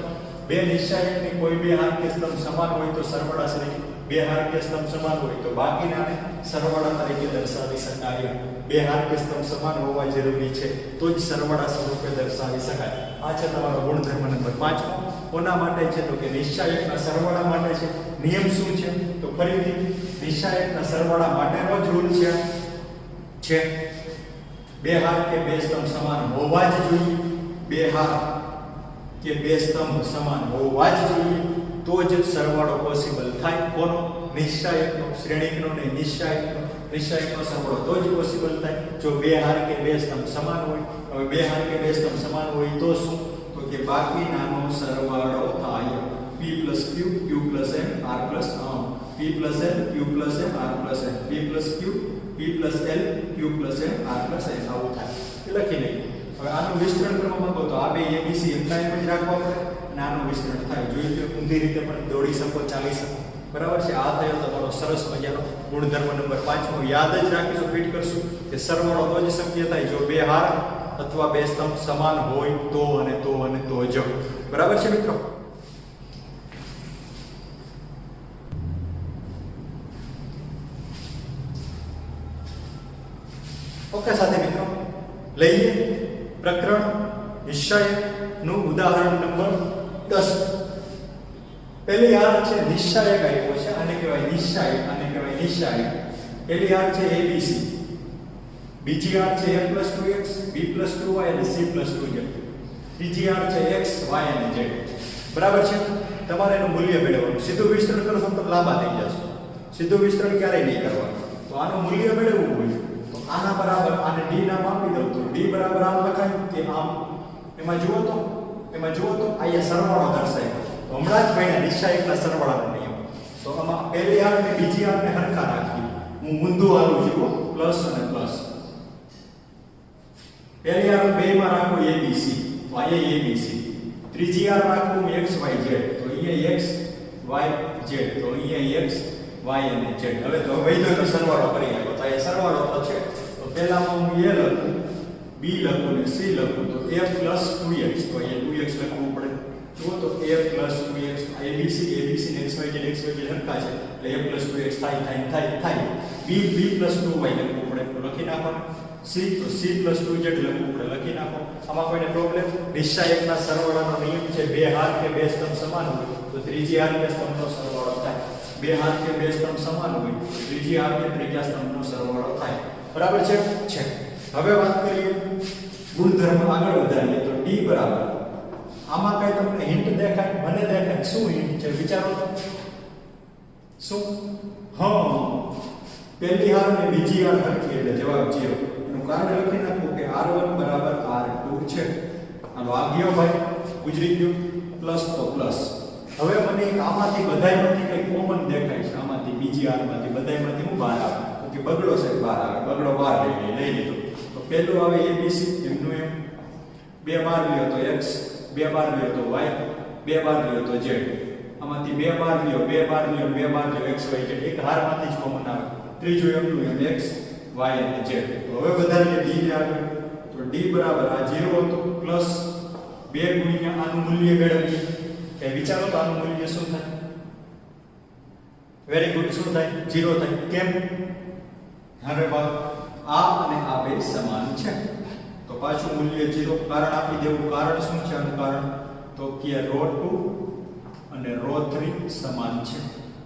બે નિશ્ચાયકની કોઈ બે હાર કે સ્તંભ સમાન હોય તો સરવાળા તરીકે, બે હાર કે સ્તંભ સમાન હોય તો બાકીનાને સરવાળા તરીકે દર્શાવી શકાય. બે હાર કે સ્તંભ સમાન હોવા જરૂરી છે તો જ સરવાળા સ્વરૂપે દર્શાવી શકાય. આ છે તમારો ગુણધર્મ નંબર 5. કોના માટે છે? તો કે નિશ્ચાયકના સરવાળા માટે છે. નિયમ શું છે? તો ફરીથી નિશ્ચાયકના સરવાળા માટેનો જ રૂલ છે બે હાર કે બે સ્તંભ સમાન હોવા જ જોઈએ. બે હાર કે બે સ્તંભ સમાન હોવા જ જોઈએ તો જ સરવાળો પોસિબલ થાય. કોનો? નિશ્ચાયકનો. શ્રેણીકનો નહીં, નિશ્ચાયકનો સરવાળો તો જ પોસિબલ થાય જો બે હાર કે બે સ્તંભ સમાન હોય. હવે બે હાર કે બે સ્તંભ સમાન હોય તો શું? તો કે બાકીનાનો સરવાળો થાય. P + Q Q + M R + P + L Q + M R + M P + Q P + L Q + M R + M. આવું થાય. લખી લઈએ. હવે આનું વિસ્તરણ કરવા માંગો તો આ બે ABC એમના એમ જ રાખવા પડે અને આનું વિસ્તરણ થાય. જોઈ લો, ઊંધી રીતે પણ દોડી શકો, ચાલી શકો. બરાબર છે? આ થયો તમારો સરસ મજાનો ગુણધર્મ નંબર 5. યાદ જ રાખીશું, ફિટ કરશું કે સરવાળો તો જ શક્ય થાય જો બે હાર અથવા બે સ્તંભ સમાન હોય તો અને તો જ. બરાબર છે મિત્રો? ઓકે સાથે મિત્રો, લઈએ પ્રકરણ નિશ્ચય નું ઉદાહરણ નંબર 10. પહેલી આર છે નિશ્ચયક આપ્યો છે, આને કહેવાય નિશ્ચય, આને કહેવાય નિશ્ચય. પહેલી આર છે ABC, બીજી આર છે a + 2x, b + 2y અને c + 2z. ત્રીજી આર છે x, y અને z. બરાબર છે. તમારે એનું મૂલ્ય મેળવવાનું. સીધું વિસ્તરણ કરશો તો લાંબા થઈ જશે. સીધું વિસ્તરણ ક્યારેય નહીં કરવાનું. તો આનું મૂલ્ય મેળવવું હોય તો આના બરાબર આને d નામ આપી દઉં તો d બરાબર આમ લખાય કે આમ. એમાં જુઓ તો અહીંયા સરવાળો દર્શાય. તો હમણાં જ ભાઈને નિશ્ચયકના સરવાળાનો નિયમ. તો આમાં પહેલી આર અને બીજી આરને હરખા રાખી. હું ઊંધું હાલું છું, પ્લસ અને પ્લસ. પહેલી આર બેમાં રાખો ABC, તો અહીંયા ABC. ત્રીજી આર રાખું x y z, તો અહીંયા x y z, તો અહીંયા x y અને z. હવે તો વૈધનો સરવાળો કરી નાખો. તો અહીંયા સરવાળો તો છે. તો પહેલામાં હું a લખું, b લખું અને c લખું, તો a + 2x, તો અહીંયા 2x લખવું પડે. જુઓ તો a + 2x, ABC ને x y z હરખા છે એટલે a + 2x થાય. b + 2y લખવું પડે તો લખી નાખવાનું. c + 2z લખવું પડે, લખી નાખો. આમાં કોઈને પ્રોબ્લેમ? નિશ્ચયકના સરવાળાનો નિયમ છે બે હાર કે બે સ્તંભ સમાન હોય તો ત્રીજી હાર કે સ્તંભનો સરવાળો થાય. બે હાર કે બે સ્તંભ સમાન હોય તો ત્રીજી હાર કે ત્રીજા સ્તંભનો સરવાળો થાય. બરાબર છે. હવે વાત કરીએ ગુણધર્મ, આગળ વધારીએ તો d બરાબર, આમાં કઈ તમને હિન્ટ દેખાય? મને દેખાય. શું હિન્ટ છે વિચારો તો. શું? પહેલી હાર અને બીજી હાર હરખી એટલે જવાબ 0. એનું કારણ લખી નાખો કે r1 બરાબર r2 છે. આનો આ ગયો ભાઈ, ગુજરી ગયો, પ્લસ તો પ્લસ. હવે મને આમાંથી બધાયમાંથી કઈ કોમન દેખાય છે. આમાંથી બીજી હારમાંથી બધાયમાંથી હું બહાર આવે તો કે બગડો છે બહાર આવે. બગડો બહાર લઈ લીધો. તો પહેલું આવે ABC, એમનું એમ. બે બાર લ્યો તો x, બે બાર લ્યો તો y, બે બાર લ્યો તો z. આમાંથી બે બાર લ્યો x y z. એક હારમાંથી જ કોમન આવે. ત્રીજું એમનું એમ x y અને z. તો હવે વધારીએ d ને આગળ. તો d બરાબર આ 0 હતું પ્લસ 2 ગુણ્યા આનું મૂલ્ય મેળવીએ. કે વિચારો તો આનું મૂલ્ય શું થાય? વેરી ગુડ, શું થાય? 0 થાય. કેમ? હવે બાદ આ અને આ બે સમાન છે તો પાછું મૂલ્ય 0. કારણ આપી દેવું. કારણ શું છે આનું કારણ? તો કે ρ2 અને ρ3 સમાન છે.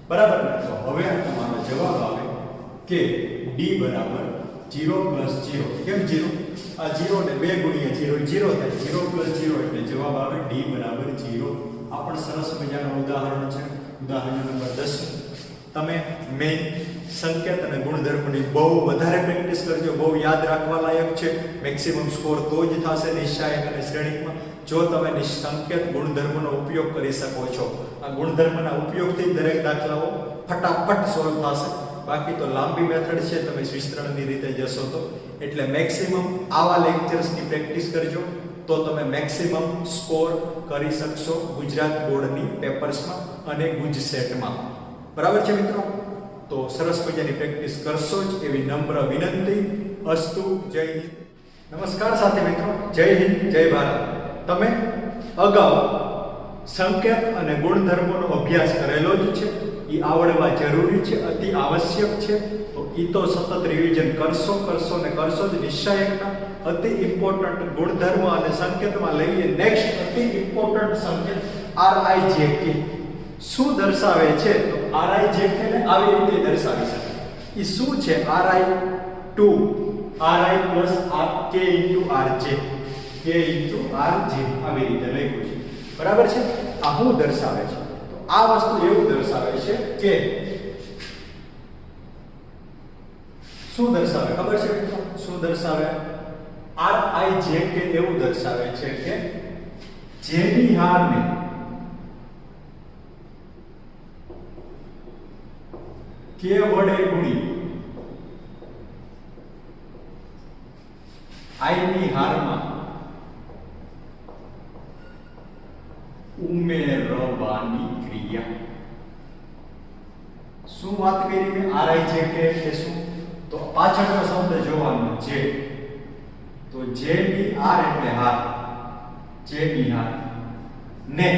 બરાબર ને? તો હવે તમારો જવાબ આવે કે d બરાબર 0 + 0. કેમ 0? આ 0 ને 2 ગુણ્યા 0 0 થાય. 0 + 0 એટલે જવાબ આવે d બરાબર 0. આ પણ સરસ મજાનું ઉદાહરણ છે. ઉદાહરણ નંબર 10. તમે મેઇન સંકેત અને ગુણધર્મની બહુ વધારે પ્રેક્ટિસ કરજો. બહુ યાદ રાખવા લાયક છે. મેક્સિમમ સ્કોર તો જ થશે નિશ્ચયક અને શ્રેણિકમાં જો તમે સંકેત ગુણધર્મનો ઉપયોગ કરી શકો છો. આ ગુણધર્મના ઉપયોગથી દરેક દાખલાઓ ફટાફટ સોલ્વ થશે. બાકી તો લાંબી મેથડ છે, તમે વિસ્તરણની રીતે જશો તો. એટલે મેક્સિમમ આવા લેક્ચર્સની પ્રેક્ટિસ કરજો તો તમે મેક્સિમમ સ્કોર કરી શકશો ગુજરાત બોર્ડની પેપર્સમાં અને ગુજ સેટમાં. બરાબર છે મિત્રો? તો સરસ મજાની પ્રેક્ટિસ કરશો જ એવી નમ્ર વિનંતી. અસ્તુ. જય હિન્દ. નમસ્કાર સાથે મિત્રો. જય હિન્દ, જય ભારત. તમે અગાઉ સંકેત અને ગુણધર્મોનો અભ્યાસ કરેલો જ છે. એ આવડવા જરૂરી છે, અતિ આવશ્યક છે. તો એ તો સતત રિવિઝન કરશો જ. નિશ્ચયકના અતિ ઇમ્પોર્ટન્ટ ગુણધર્મ અને સંકેતમાં લઈએ નેક્સ્ટ અતિ ઇમ્પોર્ટન્ટ સંકેત RIJK. શું દર્શાવે છે? તો RIJK ને આવી રીતે દર્શાવી શકાય. એ શું છે? RI2 RI + K × RJ, K × RJ આવી રીતે લખ્યું છે. બરાબર છે? આ શું દર્શાવે છે? તો આ વસ્તુ એવું દર્શાવે છે કે શું દર્શાવે ખબર છે મિત્રો? શું દર્શાવે? RIJK એવું દર્શાવે છે કે જેની હારને k વડે ગુણી i ની હારમાં ઉમેરવાની ક્રિયા. શું વાત કરી મેં? RIJK એટલે શું? તો પાછળનો શબ્દ જોવાનો J. તો J ની R એટલે હાર. J ની હાર ને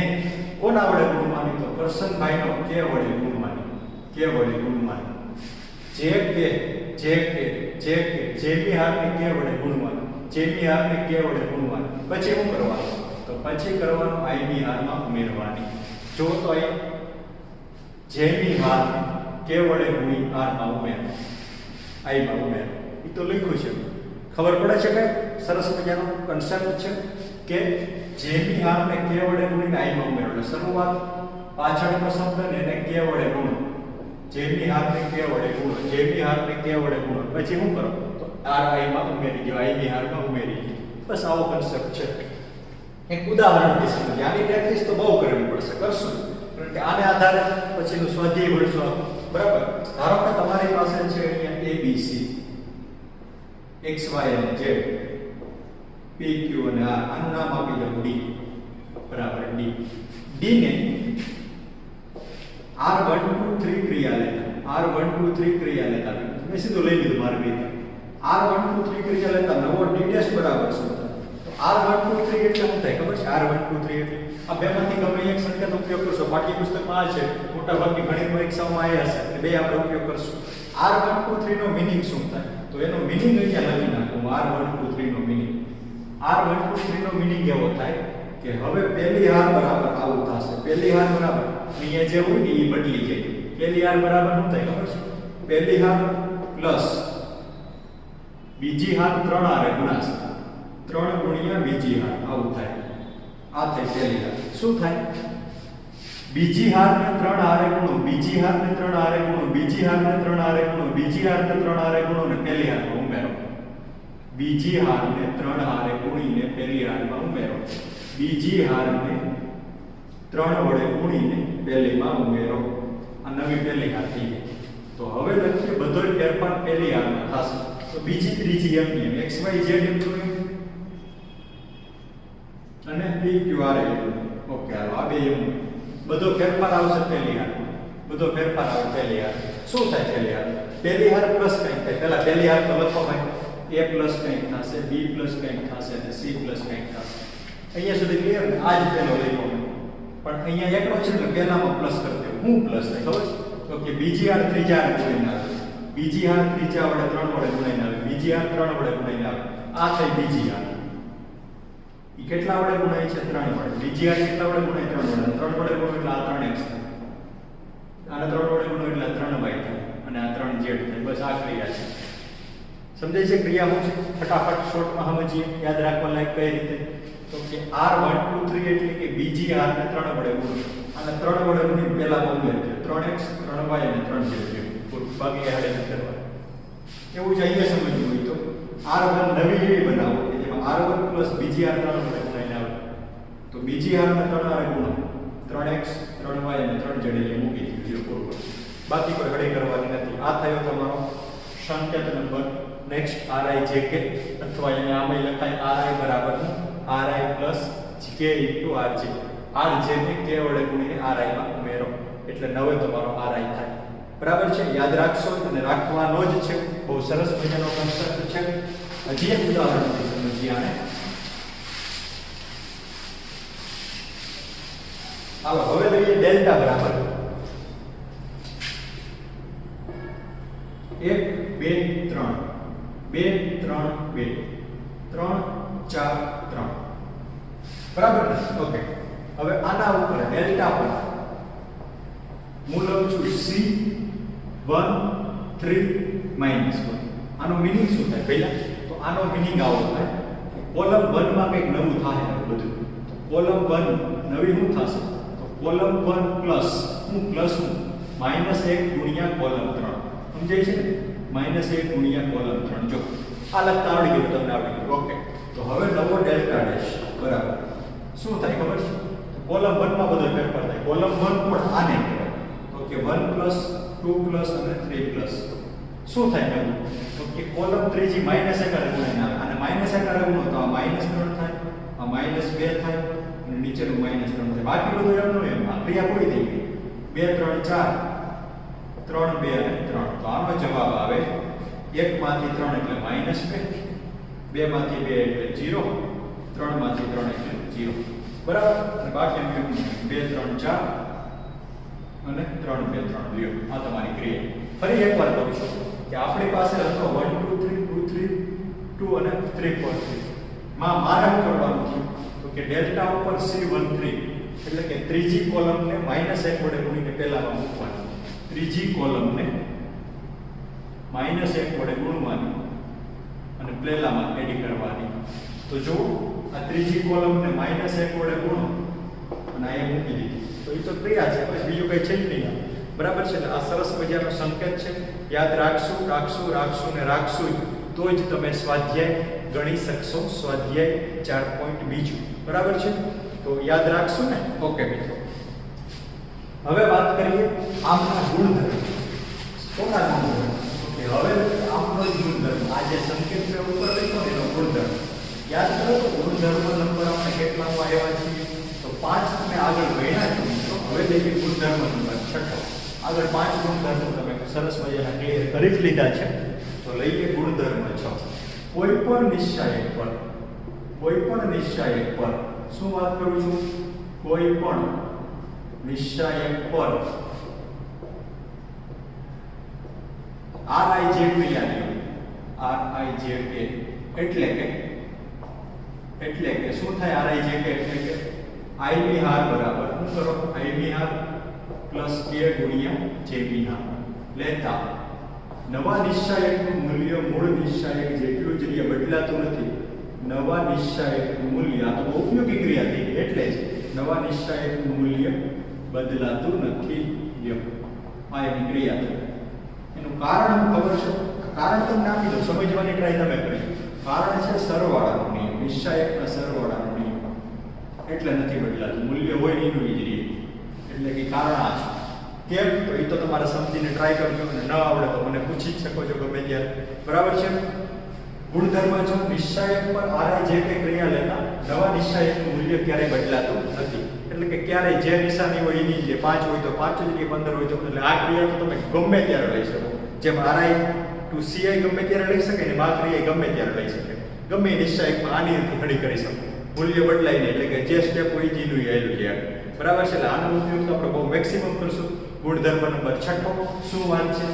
કોના વડે ગુણવાની? તો કરશનભાઈ નો K વડે ગુણવાની. K વડે ગુણવાની. JK જેમી હારને કે વડે ગુણવાનું, જેમી હારને કે વડે ગુણવાનું. પછી શું કરવાનું? તો પછી કરવાનું i ની હારમાં ઉમેરવાની. જો તો એ જેમી હાર કે વડે ગુણી r માં ઉમેરો, i માં ઉમેરો. એ તો લખ્યું છે, ખબર પડે છે કે સરસ મજાનો કન્સેપ્ટ છે કે જેમી હારને કે વડે ગુણીને i માં ઉમેરો. એટલે શરૂઆત પાછળનો શબ્દ ને એને કે વડે ગુણો, જેમી હારને કે વડે ગુણો, જેમી હારને કે વડે ગુણો. પછી શું કરો? તો r i માં ઉમેરી દો, i ની હારમાં ઉમેરી દો. બસ આવો કન્સેપ્ટ છે. એક ઉદાહરણથી સમજીએ. આની પ્રેક્ટિસ તો બહુ કરવી પડશે, કરશું, કારણ કે આને આધારે પછીનું સ્વાધ્યાય ભણશું. બરાબર? ધારો કે તમારી પાસે છે અહીંયા abc, x y અને z, p q અને r. આનું નામ આપી દો d. બરાબર? d ને r1 2 3 ક્રિયા લેતા, r1 2 3 ક્રિયા લેતા મેં સીધું લઈ લીધું મારી રીતે. r1 2 3 ક્રિયા લેતા નવો d' બરાબર શું થાય? તો r1 2 3 એટલે શું થાય ખબર છે? r1 2 3 એટલે આ બેમાંથી ગમે એક સંકેત ઉપયોગ કરશો. પાઠ્યપુસ્તકમાં આ છે, મોટાભાગની ઘણી પરીક્ષાઓમાં આવ્યા છે, એટલે બે આપણે ઉપયોગ કરશું. r1 2 3 નો મીનિંગ શું થાય? તો એનો મીનિંગ અહીંયા લખી નાખું. r1 2 3 નો મીનિંગ, r1 2 3 નો મીનિંગ એવો થાય કે હવે પહેલી હાર બરાબર આવું થશે. પહેલી હાર બરાબર અહીંયા જે હોય ને એ બદલી જાય. પહેલી હાર બરાબર શું થાય ખબર છે? પહેલી હાર પ્લસ બીજી હાર 3 હારે ગુણાશે, 3 ગુણ્યા બીજી હાર આવું થાય. આ થાય પહેલી હાર. શું થાય? બીજી હારને 3 હારે ગુણો, બીજી હારને 3 હારે ગુણો, બીજી હારને 3 હારે ગુણો, બીજી હારને 3 હારે ગુણો અને પહેલી હારમાં ઉમેરો. બીજી હારને 3 હારે ગુણીને પહેલી હારમાં ઉમેરો. બીજી હારને 3 વડે ગુણીને પહેલીમાં ઉમેરો. આ નવી પહેલી હાર થઈ ગઈ. તો હવે લખીએ બધોય ફેરફાર પહેલી હારમાં થશે. તો બીજી ત્રીજી એમ x y z એમ અને p q r ઓકે. હાલો આ બે એમ બધો ફેરફાર આવશે પહેલી હારમાં. બધો ફેરફાર આવે પહેલી હાર. શું થાય પહેલી હાર? પહેલી હાર પ્લસ કંઈક થાય. પહેલા પહેલી હાર તો લખો ભાઈ, a પ્લસ કંઈક થશે, b પ્લસ કંઈક થશે અને c પ્લસ કંઈક થશે. અહીંયા સુધી ક્લિયર ને? આ જ પહેલો લખ્યો મેં, પણ અહીંયા એકલો છે એટલે પહેલામાં પ્લસ કરી દો. હું પ્લસ થાય ખબર છે? તો કે બીજી હાર ત્રીજા હારે ગુણીને આવે, બીજી હાર ત્રીજા વડે 3 વડે ગુણીને આવે, બીજી હાર 3 વડે ગુણીને આવે. આ થઈ બીજી હાર. ઈ કેટલા વડે ગુણાય છે? 3 વડે. બીજી હાર કેટલા વડે ગુણાય? 3 વડે. 3 વડે ગુણો એટલે આ 3x થાય, આને 3 વડે ગુણો એટલે આ 3y થાય અને આ 3z થાય. બસ આ ક્રિયા છે. સમજાય છે ક્રિયા શું છે? ફટાફટ શોર્ટમાં સમજીએ, યાદ રાખવા લાયક કઈ રીતે. તો કે r1 2 3 એટલે કે બીજી હારને 3 વડે ગુણો, અને 3 વડે ગુણી પહેલામાં ઉમેરજો. 3x 3y અને 3z બાકી હાડે ન કરવા. એવું જ અહીંયા સમજવું હોય તો r1 નવી એવી બનાવો કે જેમાં r1 પ્લસ બીજી હાર 3 વડે ગુણાઈને આવે. તો બીજી હારને 3 હારે ગુણો, 3x 3y અને 3z એટલે મૂકી દીધું પૂરું. બાકી કોઈ હડે કરવાની નથી. આ થયો તમારો સંકેત નંબર. નેક્સ્ટ ri jk, અથવા એને આમાં લખાય ri બરાબર ri plus k into rj. rj ને k વડે ગુણીને ri માં ઉમેરો એટલે નવે તમારો ri થાય. બરાબર છે? યાદ રાખશો અને રાખવાનો જ છે. બહુ સરસ મજાનો કન્સેપ્ટ છે. હજી એક ઉદાહરણથી સમજીએ આને. હાલો હવે લઈએ ડેલ્ટા બરાબર 1 2 3 2 3 2 3 4 3. બરાબર ને? ઓકે. હવે આના ઉપર ડેલ્ટા પર હું લઉં છું c1 3 -1. આનો મીનિંગ શું થાય પહેલા? તો આનો મીનિંગ આવો થાય કે કોલમ 1 માં કંઈક નવું થાય બધું. તો કોલમ 1 નવી શું થશે? તો કોલમ 1 પ્લસ હું -1 ગુણ્યા કોલમ 3. સમજાય છે ને? -1 ગુણ્યા કોલમ 3. જો આ લખતા આવડી ગયું, તમને આવડી ગયું. ઓકે. તો હવે નવો ડેલ્ટા ડેશ બરાબર શું થાય ખબર છે? તો કોલમ 1 માં બધો ફેરફાર થાય. કોલમ 1 પણ આને કહેવાય. તો કે 1 પ્લસ 2 પ્લસ અને 3 પ્લસ. શું થાય નવું? તો કે કોલમ 3 જી -1 આરે ગુણાઈને આવે, અને -1 આરે ગુણો તો આ -3 થાય, આ -2 થાય અને નીચેનું -3 થાય. બાકી બધું એમનું એમ. આ ક્રિયા પૂરી થઈ ગઈ. 2 3 4 3 2 અને 3. તો આનો જવાબ આવે 1 માંથી 3 એટલે -2, 2 માંથી 2 એટલે 0, 3 માંથી 3 એટલે 0. બરાબર? અને બાકી એમ 2 3 4 અને 3 2 3 લ્યો. આ તમારી ક્રિયા. ફરી એકવાર કરું છું. કે આપણી પાસે હતો 1 2 3 2 3 2 અને 3 4 3 માં મારે શું કરવાનું છે તો કે ડેલ્ટા ઉપર C13 એટલે કે ત્રીજી કોલમને -1 વડે ગુણીને પહેલામાં મૂકવાની, ત્રીજી કોલમને -1 વડે ગુણવાની અને પહેલામાં એડ કરવાની. તો જો આ ત્રીજી કોલમને -1 વડે ગુણો અને અહીંયા મૂકી દીધી તો એ તો ક્રિયા છે, બસ બીજું કઈ છે જ નહીં. બરાબર છે. આ સરસ મજાનો સંકેત છે. યાદ રાખશું ને રાખશું તો જ તમે સ્વાધ્યાય ગણી શકશો. સ્વાધ્યાય 4.2. બરાબર છે. તો યાદ રાખશું ને. ઓકે મિત્રો, હવે વાત કરીએ આમના ગુણધર્મ. કોના ગુણધર્મ? ઓકે, હવે આમનો જ ગુણધર્મ, આ જે સંકેત મેં ઉપર લખ્યો એનો ગુણધર્મ યાદ કરો. તો ગુણધર્મ નંબર આપણે કેટલામાં આવ્યા છીએ તો 5 તમે આગળ ગણ્યા છો મિત્રો. હવે લઈએ ગુણધર્મ નંબર 6. આગળ 5 ગુણધર્મો તમે સરસ મજાના ક્લિયર કરી જ લીધા છે. તો લઈએ ગુણધર્મ 6. કોઈ પણ નિશ્ચાયક પર શું વાત કરું છું? કોઈ પણ નિશ્ચાયક પર Rij ક્રિયા એટલે કે શું થાય? Rij એટલે કે I બિહાર બરાબર શું કરો? I બિહાર પ્લસ k ગુણ્યા j બિહાર લેતા નવા નિશ્ચાયકનું મૂલ્ય મૂળ નિશ્ચાયક જેટલું જ રહે, બદલાતું નથી. નવા નિશ્ચાયકનું મૂલ્ય, આ તો ઉપયોગી ક્રિયા થઈ એટલે જ નવા નિશ્ચાયકનું મૂલ્ય બદલાતું નથી. આ એની ક્રિયા છે. એનું કારણ ખબર છે? કારણ તમને આપી દો, સમજવાની ટ્રાય તમે કરી. કારણ છે સરવાળાનો નિયમ, નિશ્ચાયકના સરવાળાનો નિયમ. એટલે નથી બદલાતું, મૂલ્ય હોય એનું જ રહે. એટલે કે કારણ આ છે. કેમ? તો એ તો તમારે સમજીને ટ્રાય કરજો અને ન આવડે તો મને પૂછી જ શકો છો ગમે ત્યારે. બરાબર છે. ગુણધર્મ છે નિશ્ચાયક પર Rij ક્રિયા લેતા નવા નિશ્ચાયકનું મૂલ્ય ક્યારેય બદલાતું નથી. એટલે કે ક્યારેય જે નિશાની હોય એની જે 5 હોય તો 5 જ રહે, 15 હોય તો એટલે આ ક્રિયા તો તમે ગમે ત્યારે લઈ શકો. જેમ Ri to Ci ગમે ત્યારે લઈ શકે ને આ ક્રિયા ગમે ત્યારે લઈ શકે. ગમે નિશ્ચાયકમાં આની રીતે ઘડી કરી શકો. મૂલ્ય બદલાય નહીં, એટલે કે જે સ્ટેપ હોય જીનું આવેલું છે. બરાબર છે. એટલે આનો ઉપયોગ તો આપણે બહુ મેક્સિમમ કરશું. ગુણધર્મ નંબર 6 શું વાત છે?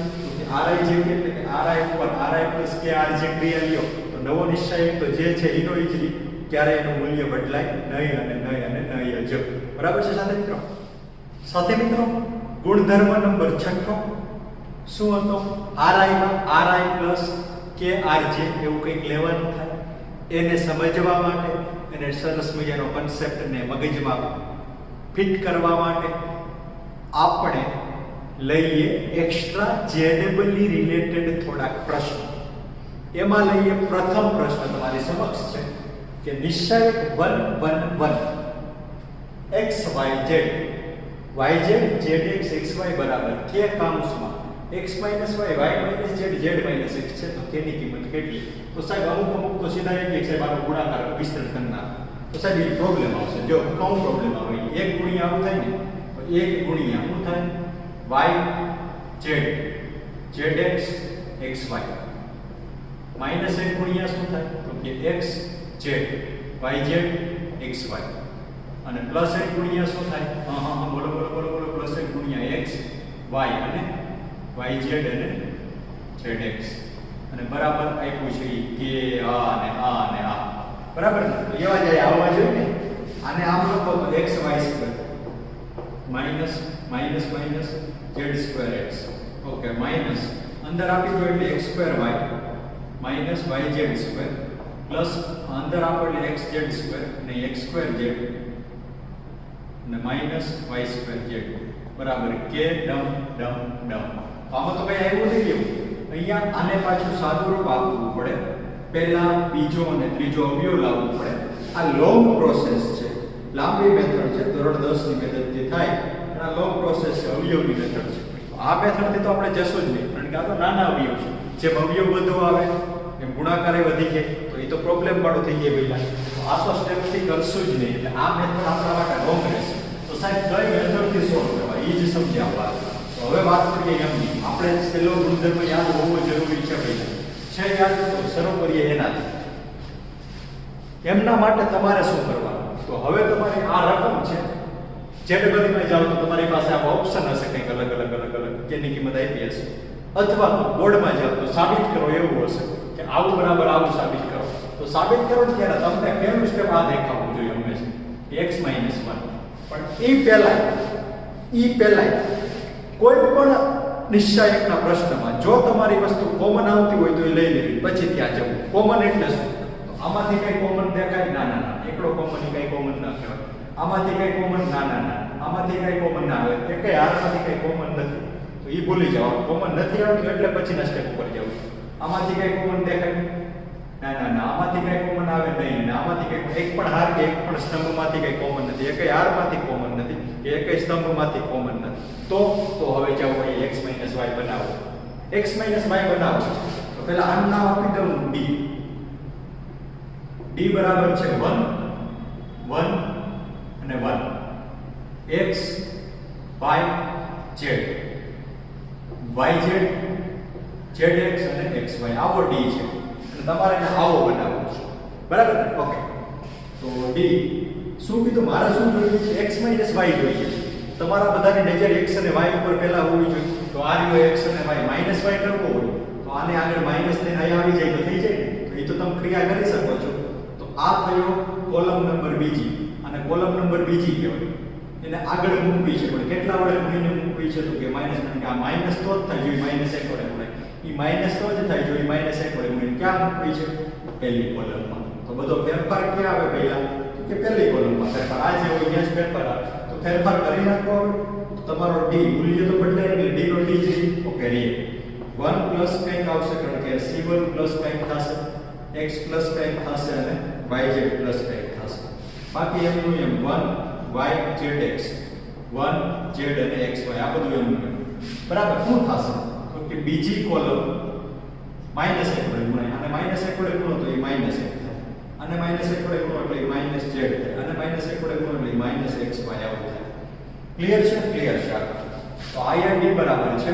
Rij એટલે કે Ri ઉપર Ri plus KRJ ક્રિયા લ્યો તો નવો નિશ્ચાયક તો જે છે એનો જ રહે, ક્યારે એનું મૂલ્ય બદલાય નહીં અને નહીં જ. બરાબર છે સાથે મિત્રો? ગુણધર્મ નંબર 6 શું હતો? Ri માં Ri plus KRJ એવું કંઈક લેવાનું થાય. એને સમજવા માટે, એને સરસ મજાનો કન્સેપ્ટને મગજમાં ફિટ કરવા માટે આપણે લઈએ એક્સ્ટ્રા જેનેબલી રિલેટેડ થોડાક પ્રશ્ન. એમાં લઈએ પ્રથમ પ્રશ્ન તમારી સમક્ષ છે કે નિશ્ચાયક 1 1 1 x y z zx xy બરાબર કે કાઉન્સમાં x y y z z x છે તો તેની કિંમત કેટલી? તો સાહેબ અમુક તો સીધા એક સાહેબ આનો ગુણાકાર વિસ્તૃત કરનાર તો સાહેબ એ પ્રોબ્લેમ આવશે. જો કઉ પ્રોબ્લેમ આવે 1 ગુણ્યા આવું થાય ને તો 1 ગુણ્યા શું થાય? y z zx xy minus 1 ગુણ્યા શું થાય? તો કે x z y z xy અને પ્લસ 1 ગુણ્યા શું થાય? બોલો પ્લસ 1 ગુણ્યા x y અને yz અને zx અને બરાબર આપ્યું છે કે આ અને આ બરાબર ને? તો એવા જાય આવવા જોઈએ ને. આને આમ લખો તો xy square minus z square x. Okay, minus અંદર આપી દો એટલે x square y minus yz square plus અંદર આપો એટલે xz સ્ક્વેર અને x સ્ક્વેર z અને માઈનસ y સ્ક્વેર z બરાબર કે ડમ. આમાં તો કઈ આવ્યું નહીં એવું. અહીંયા આને પાછું સાદું રૂપ આપવું પડે. પહેલા બીજો અને ત્રીજો અવયવ લાવવું પડે. આ લોંગ પ્રોસેસ છે, લાંબી મેથડ છે, ધોરણ 10 ની મેથડથી થાય. આ લોંગ પ્રોસેસ છે, અવયવની મેથડ છે. આ મેથડથી તો આપણે જશું જ નહીં, કારણ કે આ તો નાના અવયવ છે. જેમ અવયવ વધુ આવે એમ ગુણાકારે વધી જાય તો એ તો પ્રોબ્લેમ વાળું થઈ જાય પહેલા. તો આ તો સ્ટેપથી કરશું જ નહીં. એટલે આ મેથડ આપણા માટે રોંગ રહેશે. તો સાહેબ કઈ મેથડથી સોલ્વ કરવા એ જ સમજ્યા. તો હવે વાત કરીએ એમની. આપણે છેલ્લો ગુણધર્મ યાદ હોવો જરૂરી છે પહેલા છે યાદ, તો શરૂ કરીએ એનાથી. એમના માટે તમારે શું કરવાનું? તો હવે તમારી આ રકમ છે, જેટબલીમાં જાઓ તો તમારી પાસે આ ઓપ્શન હશે કંઈક અલગ કેની કિંમત આપી હશે. અથવા તો બોર્ડમાં જાઓ તો સાબિત કરો એવું હશે કે આવું બરાબર આવું સાબિત કરો. તો સાબિત કરો ને ત્યારે તમને પહેલું સ્ટેપ આ દેખાવું જોઈએ હંમેશા x - 1. પણ એ પહેલા કોઈ પણ નિશ્ચયકના પ્રશ્નમાં જો તમારી વસ્તુ કોમન આવતી હોય તો એ લઈ લેવી, પછી ત્યાં જવું. કોમન એટલે શું? તો આમાંથી કઈ કોમન દેખાય? ના ના ના, એકડો કોમન કઈ કોમન ના કહેવાય. આમાંથી કઈ કોમન? ના ના ના, આમાંથી કઈ કોમન ના આવે. એ કઈ હારમાંથી કઈ કોમન નથી તો એ ભૂલી જાઓ. કોમન નથી આવતું એટલે પછીના સ્ટેપ ઉપર જવું. આમાંથી કઈ કોમન દેખાય? ના ના ના, આમાંથી કઈ કોમન આવે નહીં. આમાંથી કઈ એક પણ હાર કે એક પણ સ્તંભમાંથી કઈ કોમન નથી. એ કઈ હારમાંથી કોમન નથી, એ કઈ સ્તંભમાંથી કોમન નથી. તો હવે જાઓ અહીં x - y બનાવો. x - y બનાવો તો પહેલા આનું નામ આપી દઉં d. d બરાબર છે 1 1 અને 1 x y z yz zx અને xy આવો d છે અને તમારે એને આવો બનાવવો છે. બરાબર ને? ઓકે. તો d શું કીધું? મારે શું જોઈએ છે? x - y જોઈએ છે. તમારા બધાની નજર x અને y ઉપર પહેલા હોવી જોઈએ. તો આ રહ્યો x અને y - y કરવો હોય તો આને આગળ માઈનસ ને અહીં આવી જાય તો થઈ જાય ને. તો એ તો તમે ક્રિયા કરી શકો છો. તો આ થયો કોલમ નંબર બીજી અને કોલમ નંબર બીજી કહેવાય. એને આગળ મૂકવી છે પણ કેટલા વડે ગુણીને મૂકવી છે? તો કે માઈનસ, કારણ કે આ માઈનસ તો જ થાય જો માઈનસ 1 વડે ગુણાય. એ માઈનસ તો જ થાય જો માઈનસ 1 વડે ગુણીને ક્યાં મૂકવી છે? પહેલી કોલમમાં. તો બધો ફેરફાર ક્યાં આવે પહેલા? કે પહેલી કોલમમાં ફેરફાર. આ જે હોય ત્યાં જ ફેરફાર આવે. તો ફેરફાર કરી નાખો. તો તમારો d મૂલ્ય તો બદલાય એટલે d નો d જ ઓકે રહે. 1 પ્લસ કંઈક આવશે કારણ કે c1 પ્લસ કંઈક થશે, x પ્લસ કંઈક થશે અને yz પ્લસ કંઈક થશે. બાકી એમનું એમ 1 y zx 1 z અને xy આ બધું એમનું એમ. બરાબર. શું થશે? તો કે બીજી કોલમ -1 વડે ગુણાય અને -1 વડે ગુણો તો એ -1 થાય અને -1 વડે ગુણો એટલે એ -z થાય અને -1 વડે ગુણો એટલે -xy આવું થાય. ક્લિયર છે? ક્લિયર છે. તો આ d બરાબર છે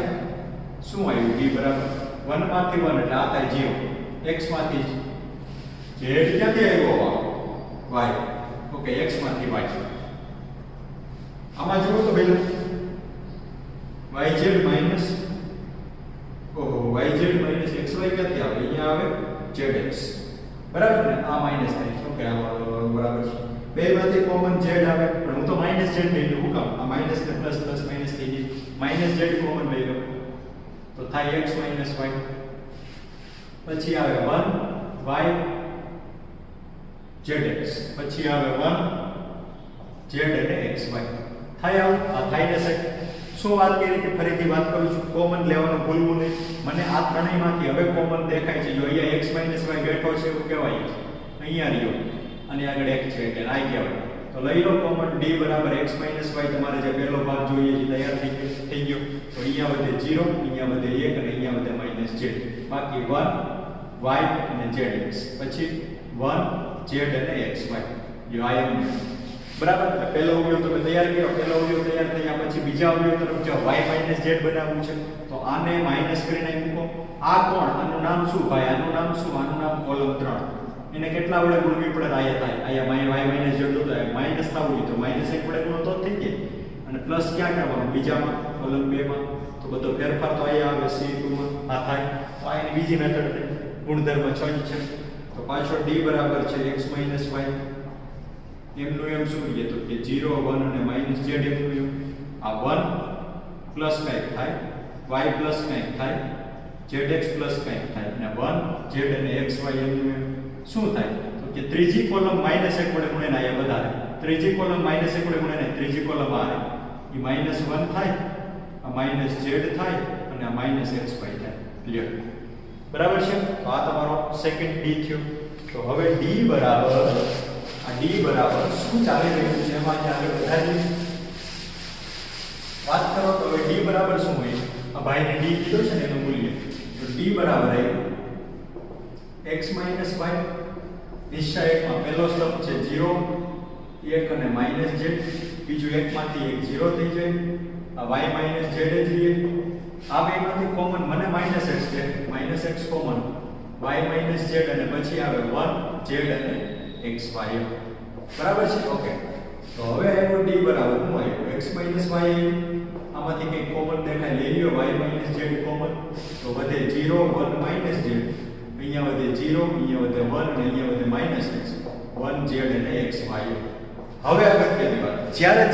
શું આવ્યું? d બરાબર 1 માંથી 1 એટલે આ થાય 0, x માંથી z ક્યાંથી આવ્યો? y. ઓકે, x માંથી y. આમાં જુઓ તો પહેલા yz minus yz minus xy ક્યાંથી આવે? અહીંયા આવે zx. બરાબર ને? આ માઈનસ થાય છે. ઓકે, આ બરાબર છે. બેમાંથી કોમન z આવે પણ હું તો માઈનસ z લઈ લઉં. શું કામ? આ માઈનસ ને પ્લસ પ્લસ માઈનસ થઈ ગઈ. માઈનસ z કોમન લઈ લઉં તો થાય x માઈનસ y. પછી આવે 1 y zx. પછી આવે 1 z અને xy. થાય આવું? આ થાય ને સર શું વાત કરી કે ફરીથી વાત કરું છું, કોમન લેવાનું ભૂલવું નહીં. મને આ ત્રણેયમાંથી હવે કોમન દેખાય છે. જો અહીંયા x માઈનસ y બેઠો છે એવું કહેવાય છે. અહીંયા રહ્યો અને આગળ એક છે એટલે આ કહેવાય. તો લઈ લો કોમન d બરાબર x માઈનસ y. તમારે જે પહેલો ભાગ જોઈએ છે તૈયાર થઈ ગયો. તો અહીંયા વધે 0, અહીંયા વધે 1 અને અહીંયા વધે માઈનસ z. બાકી 1 y અને zx. પછી 1 z અને xy. જો આ એમ બરાબર. પહેલો અવયવ તમે તૈયાર કર્યો, પહેલો અવયવ તૈયાર થયા પછી બીજા અવયવ તરફ જાઓ. y માઈનસ z બનાવવું છે તો આને માઈનસ કરીને મૂકો. આ કોણ? આનું નામ શું ભાઈ? આનું નામ શું? આનું નામ કોલમ 3. એને કેટલા વડે ગુણવી પડે? આયા થાય. આયા y માઈનસ z તો માઈનસ થવું જોઈએ તો -1 વડે ગુણો તો થઈ જાય અને પ્લસ ક્યાં કરવાનું? બીજામાં કોલમ 2 માં. તો બધો ફેરફાર તો અહીંયા આવે c2 માં. આ થાય તો આ એની બીજી મેથડ થઈ. ગુણધર્મ 6 છે. તો પાછો d બરાબર છે x માઈનસ y. એમનું એમ શું છે? તો કે 0 1 અને માઈનસ z એમનું એમ. આ 1 પ્લસ કંઈક થાય, y પ્લસ કંઈક થાય, zx પ્લસ કંઈક થાય અને 1 z અને xy એમનું એમ શું થાય? તો કે ત્રીજી કોલમ -1 વડે ગુણીને આયા વધારે. ત્રીજી કોલમ -1 વડે ગુણીને ત્રીજી કોલમ આ રહી. એ -1 થાય, આ -z થાય અને આ -xy થાય. ક્લિયર? બરાબર છે? તો આ તમારો સેકન્ડ d થયો. તો હવે d બરાબર શું ચાલી રહ્યું છે એમાં આગળ વધારી વાત કરો તો હવે d બરાબર શું હોય? આ ભાઈને d કીધું છે ને એનું મૂલ્ય. તો d બરાબર આવ્યું x - y. નિશ્ચયકમાં પહેલો સ્તંભ છે 0 1 અને -z. બીજું એકમાંથી એક 0 થઈ જાય. આ y - z જ રહે. આ બેમાંથી કોમન મને -x છે, -x કોમન y - z અને પછી આવે 1 z અને xy. બરાબર છે? ઓકે. તો હવે આવ્યો d બરાબર શું આવ્યું? x - y આવ્યું. આમાંથી કંઈક કોમન દેખાય લઈ લ્યો y - z કોમન તો વધે 0 1 - z અહીંયા વધે 0 અહીંયા વધે 1 અને અહીંયા વધે -x 1 z અને x y હવે અગત્યની વાત જ્યારે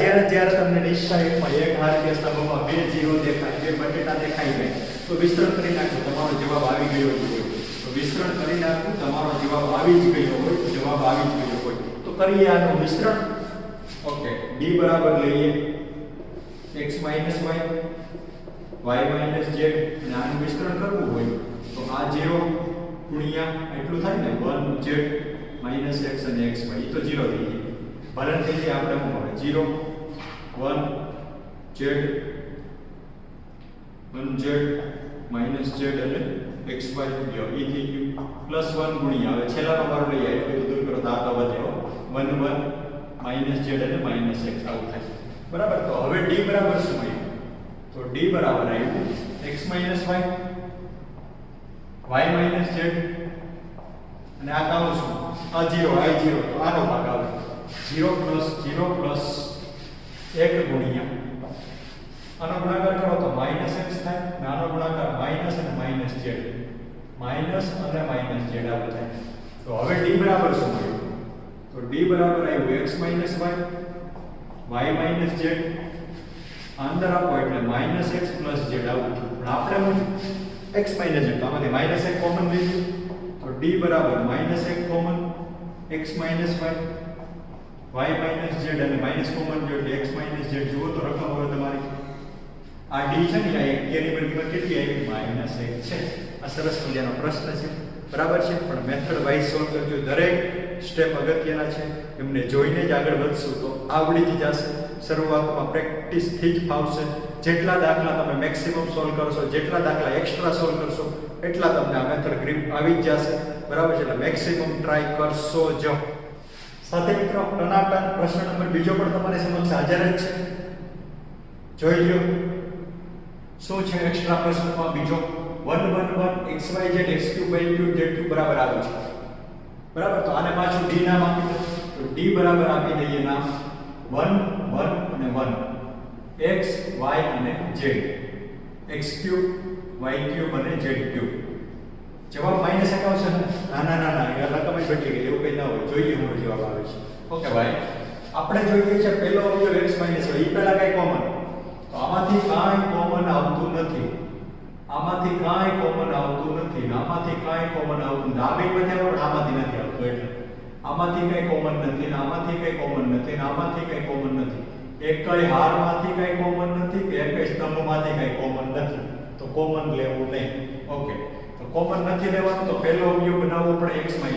તમને નિશ્ચયમાં એક હાર કે સ્તંભમાં બે 0 દેખાય બે બટેટા દેખાઈ જાય તો વિસ્તરણ કરી નાખો તમારો જવાબ આવી ગયો હોય તો વિસ્તરણ કરી નાખો તમારો જવાબ આવી જ ગયો હોય જવાબ આવી જ ગયો હોય તો કરીએ આનું વિસ્તરણ ઓકે d બરાબર લઈએ x - y y - z અને આનું વિસ્તરણ કરવું હોય તો આ 0 ગુણ્યા એટલું થાય ને 1z - x અને x y તો 0 થઈ જાય ભરણ થઈ જાય આપણે શું મળે 0 1 z 1z - z અને xy લ્યો ઈ થઈ ગયું +1 ગુણ્યા હવે છેલ્લાનો વારો લઈએ એટલે દૂર કરો તો આ તો વધે 1 1 - z અને -x આવું થાય બરાબર તો હવે d બરાબર શું આવ્યું તો d બરાબર આવ્યું x - y y - z અને આ કાઉ શું આ 0 i 0 તો આનો ભાગ આવે 0 + 0 + 1 ગુણ્યા આનો ગુણાકાર કરો તો -x થાય અને આનો ગુણાકાર માઈનસ અને -z માઈનસ અને -z આવું થાય તો હવે d બરાબર શું આવ્યું તો d બરાબર આવ્યું x - y y - z અંદર આપો એટલે -x + z આવું થયું પણ આપણે હું x - z તો આમાંથી -1 કોમન લીધું તો d બરાબર -1 common x - y y - z અને માઈનસ કોમન જો એટલે x - z જુઓ તો રકમ હવે તમારી આ d છે ને આ એક કેની પર કિંમત કેટલી આવી -1 છે આ સરસ મજાનો પ્રશ્ન છે બરાબર છે પણ મેથડ વાઇઝ સોલ્વ કરજો દરેક સ્ટેપ અગત્યના છે એમને જોઈને જ આગળ વધશું તો આવડી જ જશે શરૂઆતમાં પ્રેક્ટિસ થી જ ફાવશે જેટલા દાખલા તમે મેક્સિમમ સોલ્વ કરશો જેટલા દાખલા એક્સ્ટ્રા સોલ્વ કરશો એટલા તમને આ મેથડ ગ્રીપ આવી જ જશે બરાબર છે એટલે મેક્સિમમ ટ્રાય કરશો જ સાથે મિત્રો ટનાટન પ્રશ્ન નંબર બીજો પણ તમારી સમક્ષ હાજર જ છે જોઈ લો શું છે એક્સ્ટ્રા પ્રશ્નમાં બીજો 1 1 1 xyz x3 y3 z3 બરાબર આવે છે બરાબર તો આને પાછું d નામ આપી દો તો d બરાબર આપી દઈએ નામ 1 1 અને 1 x y અને z x3 y3 અને z3 જવાબ -1 આવશે ને ના એ રકમ જ બદલી ગઈ એવું કઈ ના હોય જોઈએ હું જવાબ આવે છે ઓકે ભાઈ આપણે જોઈએ છે પહેલો અવયવ x - y ઈ પહેલા કઈ કોમન તો આમાંથી કાંઈ કોમન આવતું નથી આમાંથી કાંઈ કોમન આવતું નથી આમાંથી કાંઈ કોમન આવતું નથી આ બે બતાવો આમાંથી નથી આવતું એટલે આમાંથી કઈ કોમન નથી ને આમાંથી કઈ કોમન નથી ને આમાંથી કઈ કોમન નથી એકય હારમાંથી કઈ કોમન નથી કે એકય સ્તંભમાંથી કઈ કોમન નથી તો કોમન લેવું નહીં ઓકે તો કોમન નથી લેવાનું તો પહેલો અવયવ બનાવવો પડે x - y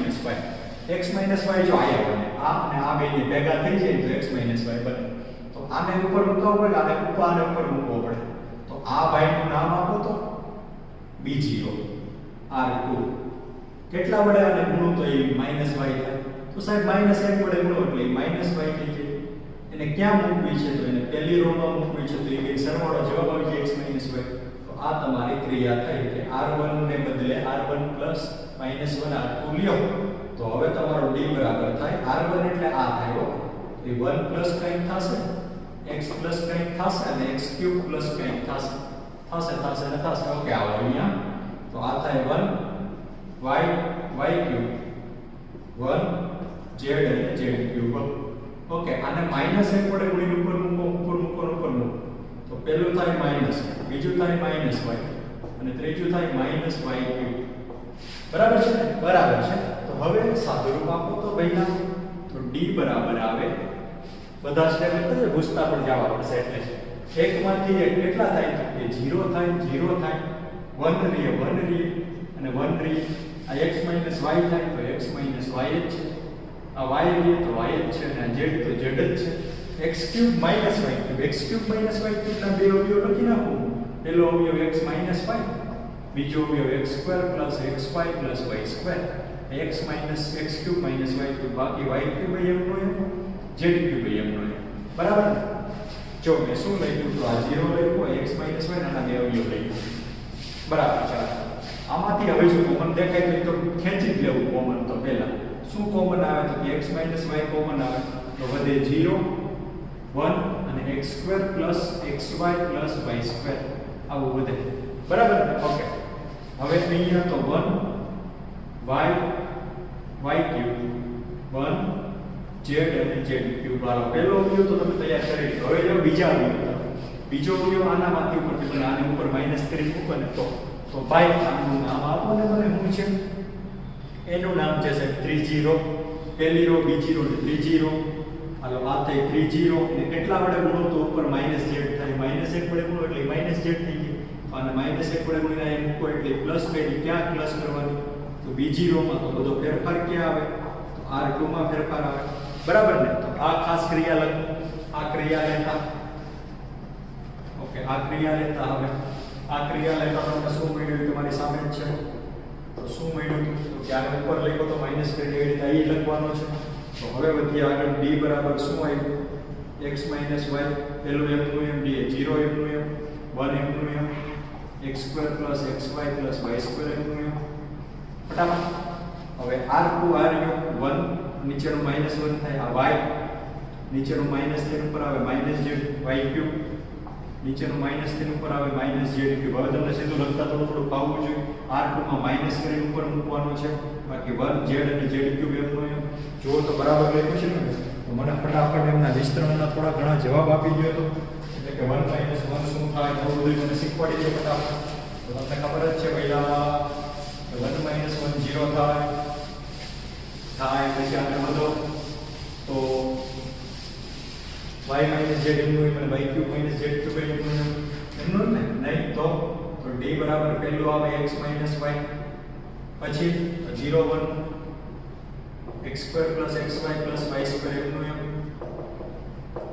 x - y જો આયા બને આ અને આ બેને ભેગા થઈ જાય તો x - y બને તો આને ઉપર મૂકવો પડે આને ઉપર મૂકવો પડે તો આ ભાઈનું નામ આપો તો b0 r2 કેટલા વડે આને ગુણો તો એ -y થાય તો સાહેબ -1 વડે ગુણો એટલે -y થઈ જાય એને ક્યાં મૂકવી છે તો એને પહેલી રો માં મૂકવી છે તો એ સરવાળો જવાબ આવી જાય x - y તો આ તમારી ક્રિયા થઈ કે r1 ને બદલે r1 + -1 r2 લ્યો તો હવે તમારો d બરાબર થાય r1 એટલે આ થાય એ 1 પ્લસ કંઈક થશે x પ્લસ કંઈક થશે અને x3 પ્લસ કંઈક થશે ઓકે આવો અહીંયા તો આ થાય 1 y ક્યુબ 1 z અને z ક્યુબ ઓકે આને -1 વડે ગુણીને ઉપર મૂકો તો પહેલું થાય માઈનસ બીજું થાય -y અને ત્રીજું થાય -y ક્યુબ બરાબર છે તો હવે સાદુરૂપ આપો તો ભાઈના તો d બરાબર આવે બધા સ્ટેપ એટલે પૂછતા પણ જવા પડશે એટલે એકમાંથી એક કેટલા થાય તો કે 0 થાય 1 રીએ અને 1 રીએ આ x - y થાય તો x - y જ છે આ y રીએ તો y જ છે અને z તો z જ છે x3 - y3 x3 - y3 ના બે અવયવ લખી નાખો પહેલો અવયવ x - y બીજો અવયવ x2 + xy + y2 x - x3 - y3 બાકી y3 એમનો z3 એમનો બરાબર જો મેં શું લખ્યું તો આ 0 લખ્યું x - y ના બે અવયવ લખ્યું બરાબર ચાલો આમાંથી હવે જો કોમન દેખાય તો ખેંચી જ લેવું કોમન તો પહેલા શું કોમન આવે તો x - y કોમન આવે તો વધે 0 1 અને x² plus xy plus y² આવું વધે, બરાબર ને? ઓકે, હવે અહીંયા તો 1 y ક્યુબ 1 z અને z ક્યુબ વાળો પહેલો અવયવ તો તમે તૈયાર કરી લો. હવે જો બીજા અવયવ, બીજો અવયવ આનામાંથી ઉપર તમે આને ઉપર માઈનસ કરી મૂકો ને તો ભાઈ આનું નામ આપો ને મને શું છે? એનું નામ છે સાહેબ ત્રીજી રો. પહેલી રો, બીજી રો, ત્રીજી રો. હાલો આ થઈ ત્રીજી રો અને કેટલા વડે ગુણો તો ઉપર -z થાય. -1 વડે ગુણો એટલે -z થઈ ગઈ અને -1 વડે ગુણીને અહીં મૂકો એટલે પ્લસ કરી. ક્યાં પ્લસ કરવાની? તો બીજી રો માં. તો બધો ફેરફાર ક્યાં આવે? તો R2 માં ફેરફાર આવે, બરાબર ને? તો આ ખાસ ક્રિયા લખો, આ ક્રિયા લેતા. ઓકે, આ ક્રિયા લેતા. હવે આ ક્રિયા લેતા તમને શું મળ્યું? તમારી સામે જ છે. તો શું મળ્યું? તો ક્યારે ઉપર લખો તો માઈનસ કરી એ રીતે અહીં લખવાનો છે. તો હવે વધીએ આગળ. d બરાબર શું આવ્યું? x y. પહેલું m નું m, d 0 m નું m, 1 m નું m, x² plus xy plus y² m નું m. ફટાફટ. હવે r2 r 1 નીચેનું -1 થાય. આ y નીચેનું માઈનસ તેની ઉપર આવે -z y³ નીચેનું માઈનસ તેની ઉપર આવે -z³. હવે તમને સીધું લખતા થોડું ફાવવું જોઈએ. r2 માં માઈનસ કરીને ઉપર મૂકવાનો છે. બાકી 1 z અને z³ એમનો એમ જો તો બરાબર લખ્યું છે ને? તો મને ફટાફટ એમના વિસ્તરણના થોડા ઘણા જવાબ આપી દો. તો એટલે કે 1 - 1 શું થાય તો બધું મને શીખવાડી દો ફટાફટ. તો તમને ખબર જ છે પહેલા 1 - 1 0 થાય પછી આપણે બધો તો y - z એમનું એમ અને y³ - z³ એમનું ને નહીં તો d બરાબર પહેલું આવે x - y પછી 0 1 x² plus xy plus y² એમનું એમ